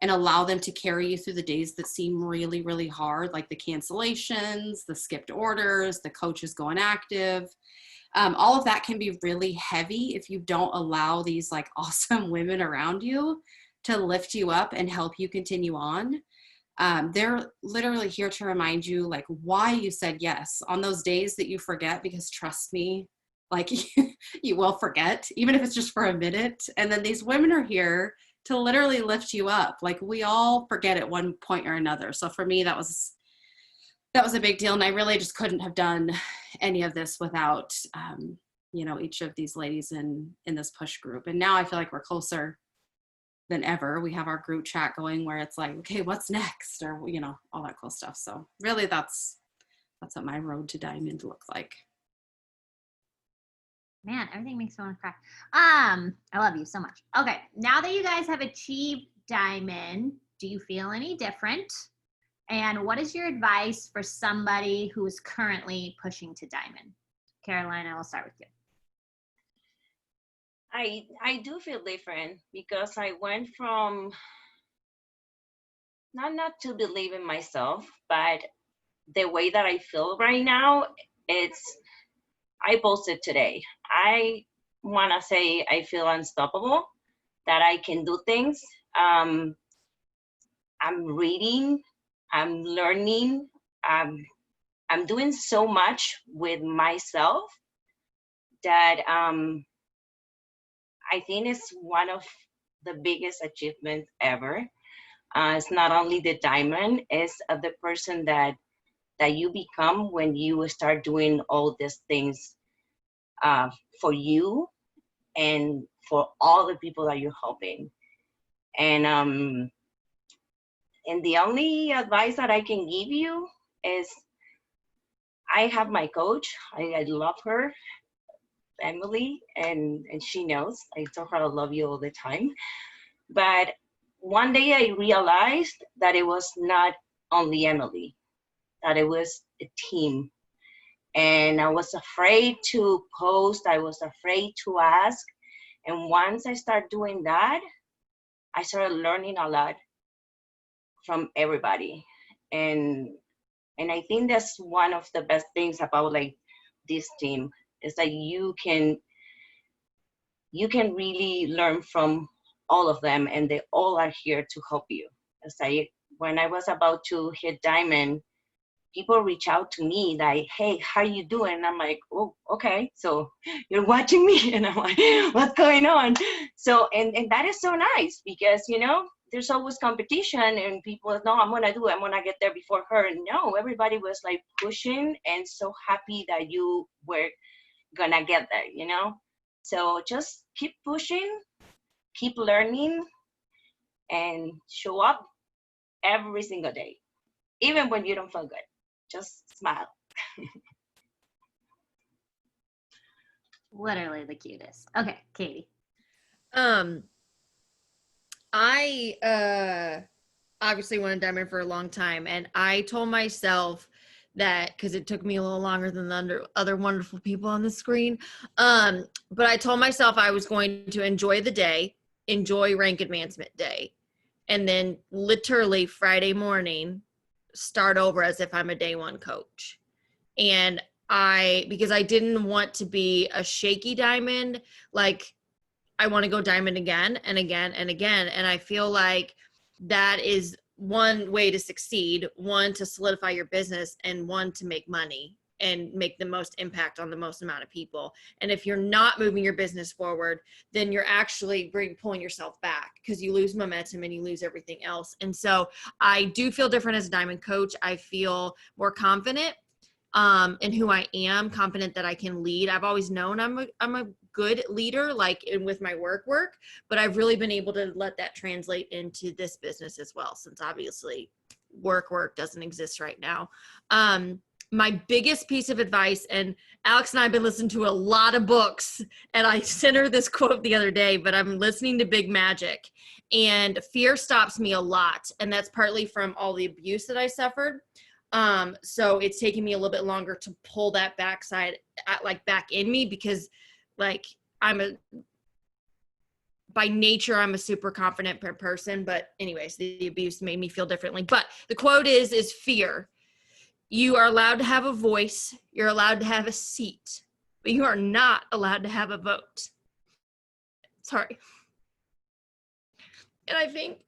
and allow them to carry you through the days that seem really, really hard, like the cancellations, the skipped orders, the coaches going active. All of that can be really heavy if you don't allow these like awesome women around you to lift you up and help you continue on. They're literally here to remind you like why you said yes on those days that you forget, because trust me, like you will forget, even if it's just for a minute. And then these women are here to literally lift you up. Like we all forget at one point or another. So for me, that was a big deal. And I really just couldn't have done any of this without, you know, each of these ladies in this push group. And now I feel like we're closer than ever. We have our group chat going where it's like, okay, what's next? Or, you know, all that cool stuff. So really that's what my road to Diamond looked like. Man, everything makes me want to cry. I love you so much. Okay, now that you guys have achieved Diamond, do you feel any different? And what is your advice for somebody who is currently pushing to Diamond? Caroline, I will start with you. I do feel different because I went from not to believe in myself, but the way that I feel right now, I posted today. I want to say I feel unstoppable, that I can do things. I'm reading, I'm learning, I'm doing so much with myself that I think it's one of the biggest achievements ever. It's not only the diamond, it's the person that you become when you start doing all these things for you and for all the people that you're helping. And the only advice that I can give you is I have my coach. I love her, Emily, and she knows. I tell her I love you all the time. But one day I realized that it was not only Emily, that it was a team. And I was afraid to post. I was afraid to ask. And once I started doing that, I started learning a lot from everybody. And I think that's one of the best things about like this team is that you can really learn from all of them, and they all are here to help you. It's like when I was about to hit Diamond, people reach out to me like, hey, how you doing? And I'm like, oh, okay. So you're watching me. And I'm like, what's going on? So, and that is so nice because, you know, there's always competition and people, no, I'm going to do it. I'm going to get there before her. No, everybody was like pushing and so happy that you were going to get there, you know? So just keep pushing, keep learning, and show up every single day, even when you don't feel good. Just smile. Literally the cutest. Okay, Katie. I obviously wanted diamond for a long time, and I told myself that because it took me a little longer than the other wonderful people on the screen. But I told myself I was going to enjoy the day, enjoy rank advancement day, and then literally Friday morning start over as if I'm a day one coach. And because I didn't want to be a shaky diamond, like I want to go diamond again and again and again. And I feel like that is one way to succeed, one to solidify your business, and one to make money and make the most impact on the most amount of people. And if you're not moving your business forward, then you're actually pulling yourself back because you lose momentum and you lose everything else. And so I do feel different as a diamond coach. I feel more confident in who I am, confident that I can lead. I've always known I'm a good leader, like with my work, but I've really been able to let that translate into this business as well, since obviously work doesn't exist right now. My biggest piece of advice, and Alex and I have been listening to a lot of books, and I sent her this quote the other day, but I'm listening to Big Magic, and fear stops me a lot. And that's partly from all the abuse that I suffered. So it's taking me a little bit longer to pull that back in me because like by nature, I'm a super confident person, but anyways, the abuse made me feel differently. But the quote is fear. You are allowed to have a voice. You're allowed to have a seat, but you are not allowed to have a vote. Sorry. And I think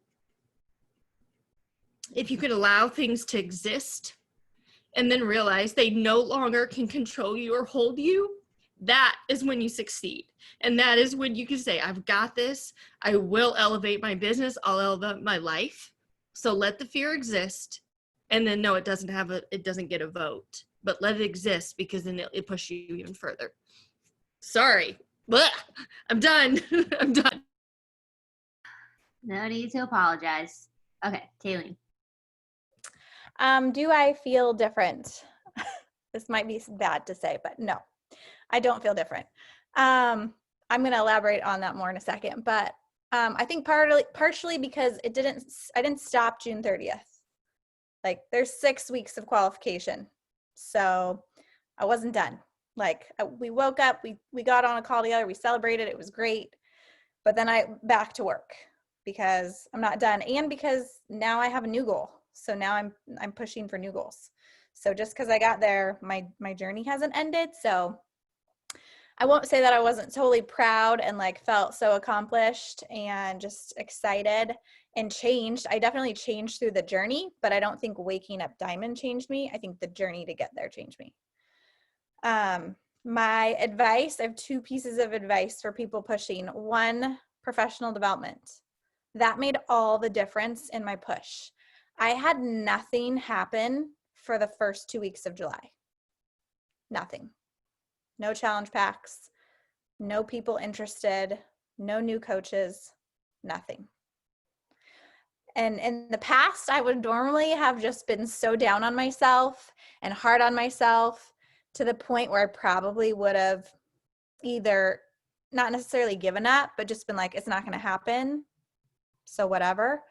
if you could allow things to exist and then realize they no longer can control you or hold you, that is when you succeed. And that is when you can say, I've got this. I will elevate my business. I'll elevate my life. So let the fear exist. And then no, it doesn't get a vote, but let it exist because then it pushes you even further. Sorry. Blah. I'm done. I'm done. No need to apologize. Okay, Kayleen. Do I feel different? This might be bad to say, but no, I don't feel different. I'm going to elaborate on that more in a second, but I think partially because I didn't stop June 30th. Like there's 6 weeks of qualification. So I wasn't done. Like we woke up, we got on a call together, we celebrated, it was great. But then back to work because I'm not done. And because now I have a new goal. So now I'm pushing for new goals. So just because I got there, my journey hasn't ended. So I won't say that I wasn't totally proud and like felt so accomplished and just excited and changed. I definitely changed through the journey, but I don't think waking up diamond changed me. I think the journey to get there changed me. My advice, I have 2 pieces of advice for people pushing. 1, professional development. That made all the difference in my push. I had nothing happen for the first 2 weeks of July. Nothing. No challenge packs, no people interested, no new coaches, nothing. And in the past, I would normally have just been so down on myself and hard on myself to the point where I probably would have either not necessarily given up, but just been like, it's not going to happen. So whatever.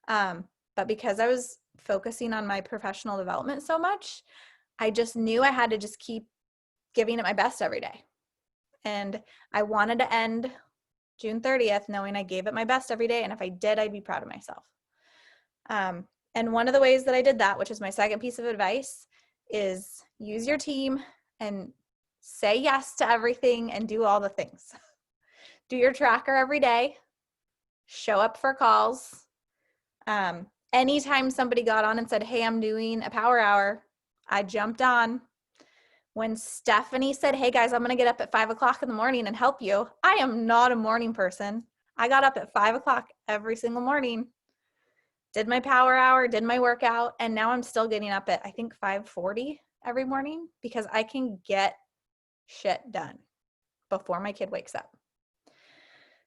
But because I was focusing on my professional development so much, I just knew I had to just keep giving it my best every day. And I wanted to end June 30th knowing I gave it my best every day. And if I did, I'd be proud of myself. And one of the ways that I did that, which is my second piece of advice, is use your team and say yes to everything and do all the things. Do your tracker every day. Show up for calls. Anytime somebody got on and said, hey, I'm doing a power hour, I jumped on. When Stephanie said, hey guys, I'm going to get up at 5 o'clock in the morning and help you. I am not a morning person. I got up at 5 o'clock every single morning, did my power hour, did my workout, and now I'm still getting up at, I think, 5:40 every morning because I can get shit done before my kid wakes up.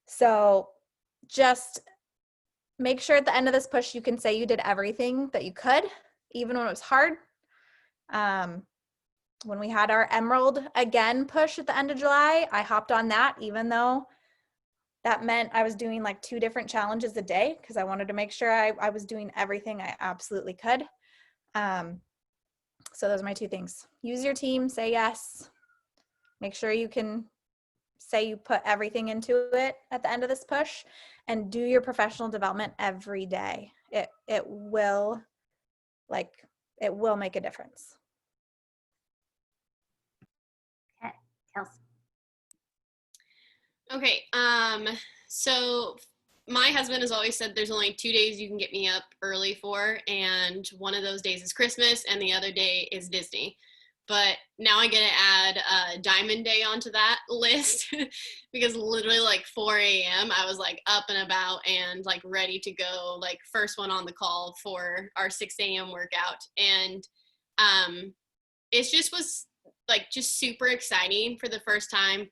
So just make sure at the end of this push, you can say you did everything that you could, even when it was hard. When we had our Emerald again push at the end of July, I hopped on that, even though that meant I was doing like 2 different challenges a day because I wanted to make sure I was doing everything I absolutely could. So those are my 2 things. Use your team, say yes. Make sure you can say you put everything into it at the end of this push, and do your professional development every day. It will make a difference. Okay, Kelsey. Okay, so my husband has always said there's only 2 days you can get me up early for, and one of those days is Christmas and the other day is Disney. But now I get to add Diamond Day onto that list because literally like 4 a.m. I was like up and about and like ready to go, like first one on the call for our 6 a.m. workout. And it just was like just super exciting for the first time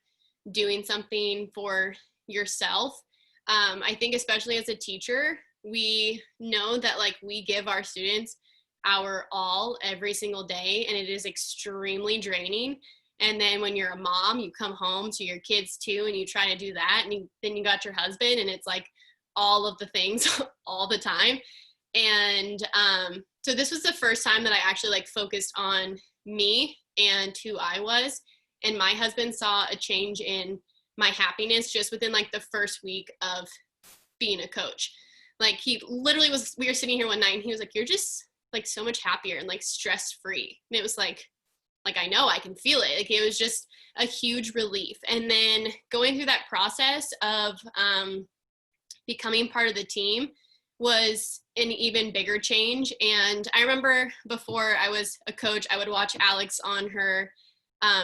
doing something for yourself. I think especially as a teacher, we know that like we give our students our all every single day, and it is extremely draining. And then when you're a mom, you come home to your kids too, and you try to do that, and then you got your husband, and it's like all of the things all the time. And so this was the first time that I actually like focused on me and who I was. And my husband saw a change in my happiness just within like the first week of being a coach. Like he literally was, we were sitting here one night and he was like, you're just like so much happier and like stress-free. And it was like I know, I can feel it. Like it was just a huge relief. And then going through that process of becoming part of the team was an even bigger change. And I remember before I was a coach, I would watch Alex on her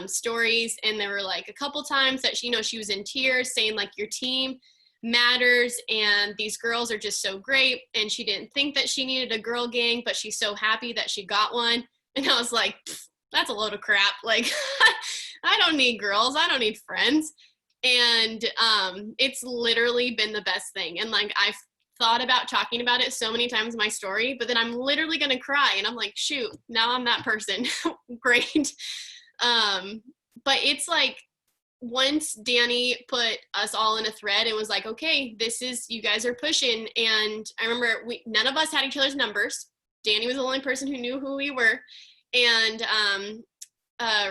stories, and there were like a couple times that she was in tears saying like your team matters and these girls are just so great, and she didn't think that she needed a girl gang, but she's so happy that she got one. And I was like, that's a load of crap. Like I don't need girls, I don't need friends. And it's literally been the best thing. And like I've thought about talking about it so many times in my story, but then I'm literally gonna cry and I'm like, shoot, now I'm that person. Great. But it's like once Denney put us all in a thread and was like, okay, this is, you guys are pushing. And I remember none of us had each other's numbers. Denney was the only person who knew who we were. And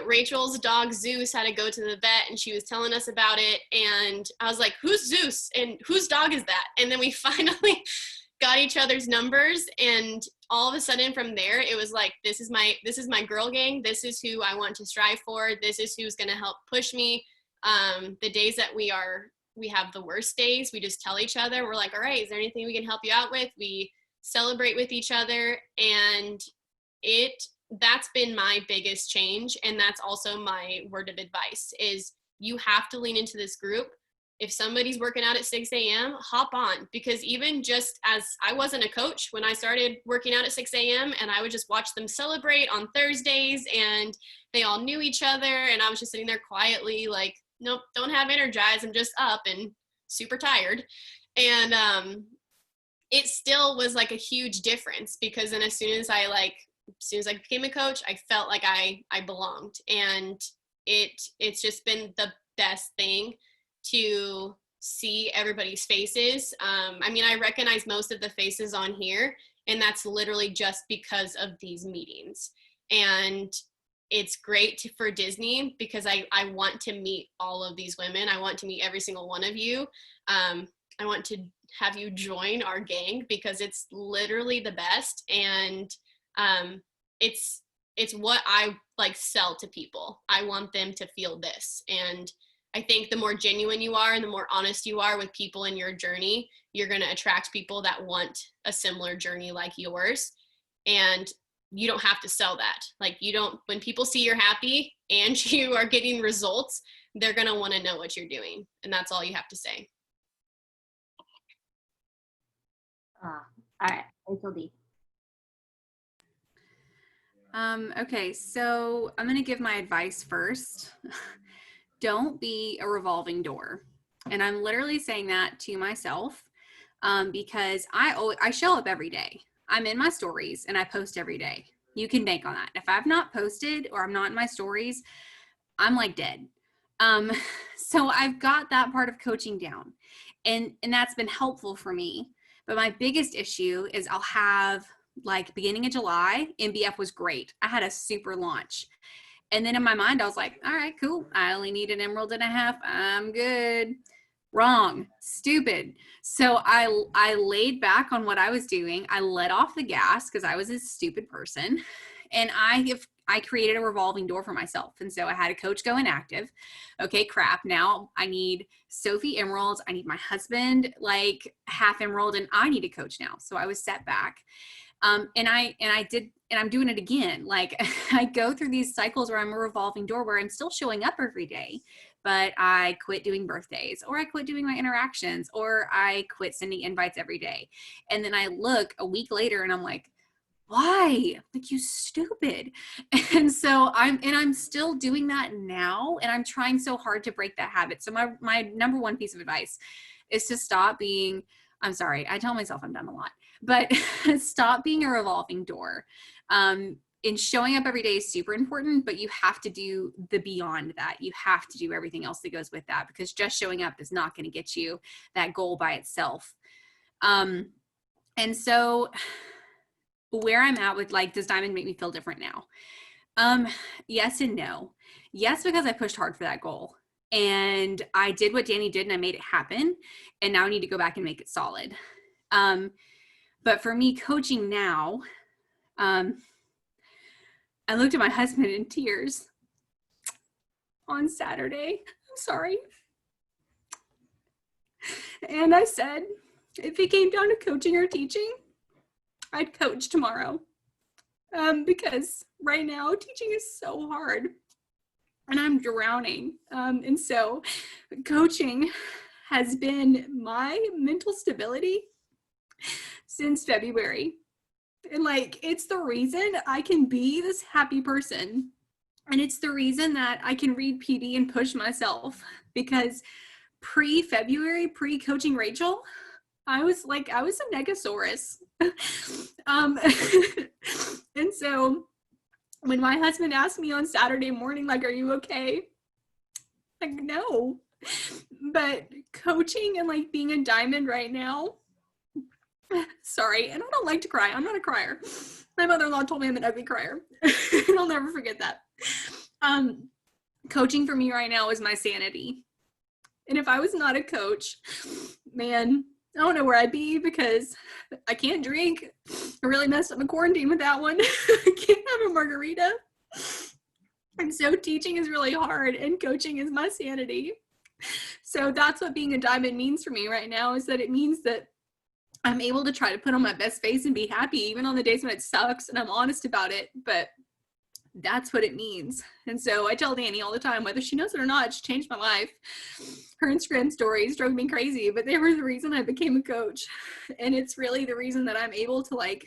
Rachel's dog Zeus had to go to the vet, and she was telling us about it. And I was like, who's Zeus and whose dog is that? And then we finally got each other's numbers, and all of a sudden from there it was like, this is my girl gang, this is who I want to strive for, this is who's going to help push me. The days that we have the worst days, we just tell each other, we're like, all right, is there anything we can help you out with? We celebrate with each other. And that's been my biggest change. And that's also my word of advice is you have to lean into this group. If somebody's working out at 6 a.m., hop on, because even just as I wasn't a coach when I started working out at 6 a.m. and I would just watch them celebrate on Thursdays and they all knew each other. And I was just sitting there quietly like, nope, don't have energized. I'm just up and super tired. And it still was like a huge difference, because then as soon as I became a coach, I felt like I belonged. And it's just been the best thing to see everybody's faces. I mean, I recognize most of the faces on here, and that's literally just because of these meetings. And it's great for Disney because I want to meet all of these women. I want to meet every single one of you. I want to have you join our gang because it's literally the best. And it's what I like sell to people. I want them to feel this. And I think the more genuine you are and the more honest you are with people in your journey, you're going to attract people that want a similar journey like yours. And you don't have to sell that. Like when people see you're happy and you are getting results, they're going to want to know what you're doing. And that's all you have to say. All right, Rachel D. Okay, so I'm going to give my advice first. Don't be a revolving door. And I'm literally saying that to myself because I show up every day. I'm in my stories and I post every day. You can bank on that. If I've not posted or I'm not in my stories, I'm like dead. So I've got that part of coaching down, and that's been helpful for me. But my biggest issue is I'll have like beginning of July, MBF was great. I had a super launch. And then in my mind, I was like, all right, cool. I only need an emerald and a half. I'm good. Wrong. Stupid. So I laid back on what I was doing. I let off the gas because I was a stupid person. And I created a revolving door for myself. And so I had a coach go inactive. Okay, crap. Now I need Sophie emeralds. I need my husband like half emerald, and I need a coach now. So I was set back. And I'm doing it again. Like I go through these cycles where I'm a revolving door where I'm still showing up every day, but I quit doing birthdays, or I quit doing my interactions, or I quit sending invites every day. And then I look a week later and I'm like, why? Like, you stupid. And so I'm still doing that now. And I'm trying so hard to break that habit. So my number one piece of advice is to stop being, I'm sorry, I tell myself I'm dumb a lot, but stop being a revolving door. And showing up every day is super important, but you have to do the beyond that. You have to do everything else that goes with that, because just showing up is not going to get you that goal by itself. And so where I'm at with like, does Diamond make me feel different now? Yes and no. Yes, because I pushed hard for that goal. And I did what Denney did and I made it happen. And now I need to go back and make it solid. But for me, coaching now, I looked at my husband in tears on Saturday. I'm sorry. And I said, if it came down to coaching or teaching, I'd coach tomorrow. Because right now teaching is so hard and I'm drowning. And so coaching has been my mental stability since February. And like, it's the reason I can be this happy person. And it's the reason that I can read PD and push myself, because pre-February, pre-coaching Rachel, I was a Negasaurus. And so when my husband asked me on Saturday morning, like, are you okay? Like, no. But coaching and like being a diamond right now, sorry, and I don't like to cry. I'm not a crier. My mother-in-law told me I'm an ugly crier. And I'll never forget that. Coaching for me right now is my sanity. And if I was not a coach, man, I don't know where I'd be, because I can't drink. I really messed up my quarantine with that one. I can't have a margarita. And so teaching is really hard and coaching is my sanity. So that's what being a diamond means for me right now, is that it means that I'm able to try to put on my best face and be happy, even on the days when it sucks, and I'm honest about it, but that's what it means. And so I tell Denney all the time, whether she knows it or not, she changed my life. Her Instagram stories drove me crazy, but they were the reason I became a coach. And it's really the reason that I'm able to like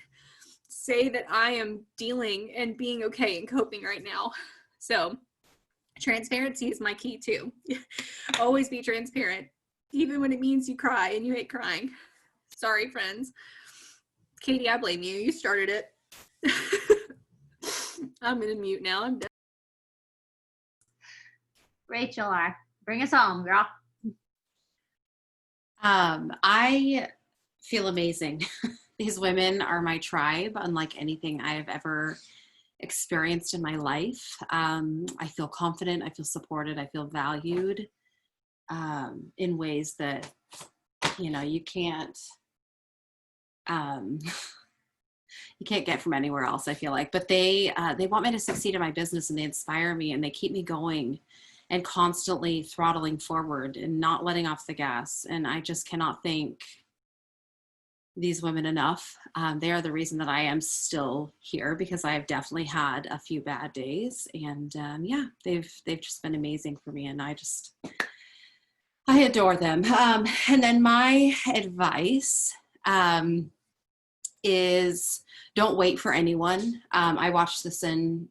say that I am dealing and being okay and coping right now. So transparency is my key too. Always be transparent, even when it means you cry and you hate crying. Sorry, friends. Katie, I blame you. You started it. I'm going to mute now. I'm done. Rachel R., bring us home, girl. I feel amazing. These women are my tribe, unlike anything I've ever experienced in my life. I feel confident. I feel supported. I feel valued in ways that, you know, you can't get from anywhere else, I feel like. But they want me to succeed in my business, and they inspire me, and they keep me going and constantly throttling forward and not letting off the gas. And I just cannot thank these women enough. They are the reason that I am still here, because I have definitely had a few bad days, and yeah, they've just been amazing for me, and I adore them. And then my advice is don't wait for anyone. I watched this in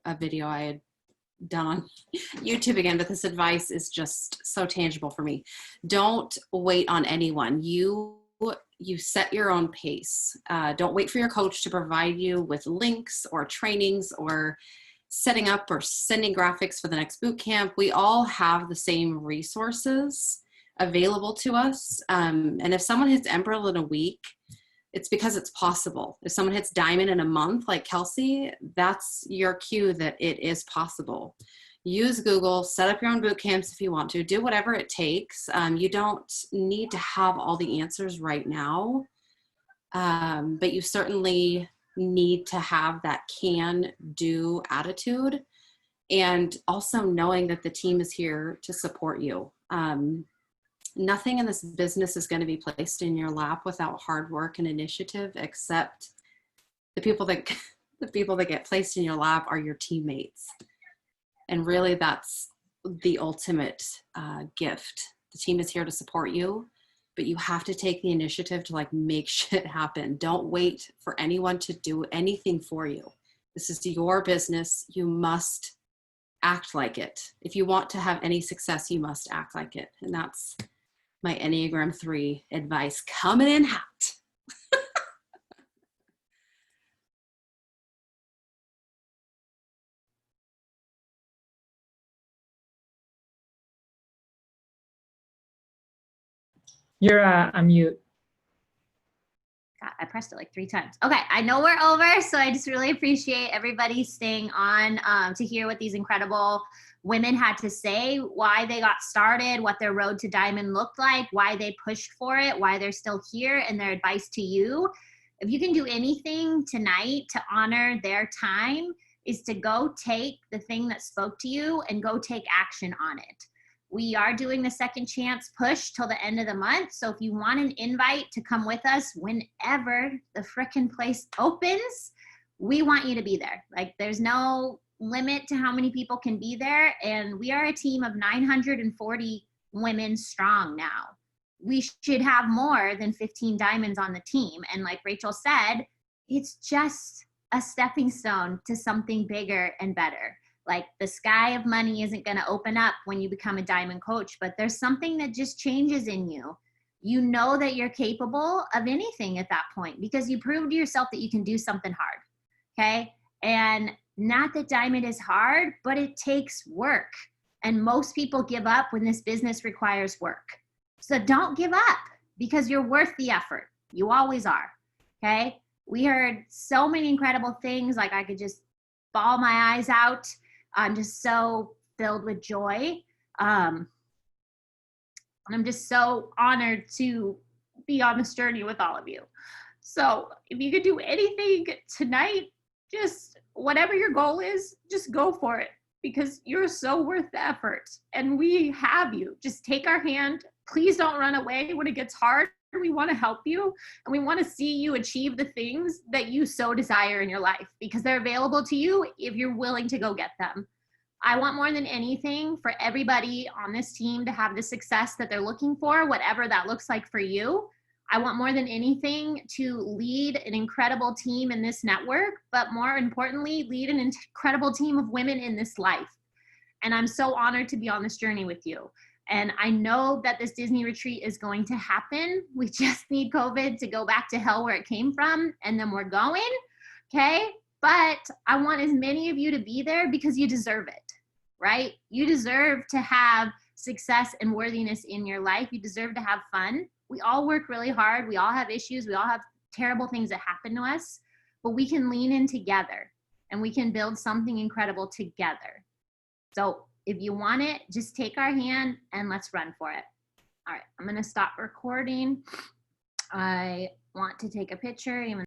a video I had done on YouTube again, but this advice is just so tangible for me. Don't wait on anyone. You set your own pace. Don't wait for your coach to provide you with links or trainings or setting up or sending graphics for the next boot camp. We all have the same resources available to us. And if someone hits Emerald in a week, it's because it's possible. If someone hits Diamond in a month, like Kelsey, that's your cue that it is possible. Use Google, set up your own boot camps if you want to, do whatever it takes. You don't need to have all the answers right now, but you certainly need to have that can-do attitude, and also knowing that the team is here to support you. Nothing in this business is going to be placed in your lap without hard work and initiative, except the people that get placed in your lap are your teammates. And really, that's the ultimate gift. The team is here to support you, but you have to take the initiative to make shit happen. Don't wait for anyone to do anything for you. This is your business. You must act like it. If you want to have any success, you must act like it. And that's my Enneagram 3 advice coming in hot. You're on mute. God, I pressed it like 3 times. Okay, I know we're over, so I just really appreciate everybody staying on to hear what these incredible women had to say, why they got started, what their road to Diamond looked like, why they pushed for it, why they're still here, and their advice to you. If you can do anything tonight to honor their time, is to go take the thing that spoke to you and go take action on it. We are doing the second chance push till the end of the month. So if you want an invite to come with us whenever the frickin' place opens, we want you to be there. There's no limit to how many people can be there. And we are a team of 940 women strong now. We should have more than 15 diamonds on the team. And like Rachel said, it's just a stepping stone to something bigger and better. The sky of money isn't going to open up when you become a diamond coach, but there's something that just changes in you. You know that you're capable of anything at that point because you proved to yourself that you can do something hard. Okay. And not that diamond is hard, but it takes work. And most people give up when this business requires work. So don't give up because you're worth the effort. You always are. Okay. We heard so many incredible things. I could just bawl my eyes out. I'm just so filled with joy. I'm just so honored to be on this journey with all of you. So if you could do anything tonight, just whatever your goal is, just go for it because you're so worth the effort and we have you. Just take our hand. Please don't run away when it gets hard. We want to help you and we want to see you achieve the things that you so desire in your life because they're available to you if you're willing to go get them. I want more than anything for everybody on this team to have the success that they're looking for, whatever that looks like for you. I want more than anything to lead an incredible team in this network, but more importantly, lead an incredible team of women in this life. And I'm so honored to be on this journey with you. And I know that this Disney retreat is going to happen. We just need COVID to go back to hell where it came from, and then we're going, okay? But I want as many of you to be there because you deserve it, right? You deserve to have success and worthiness in your life. You deserve to have fun. We all work really hard. We all have issues. We all have terrible things that happen to us, but we can lean in together and we can build something incredible together. So if you want it, just take our hand and let's run for it. All right, I'm gonna stop recording. I want to take a picture. Even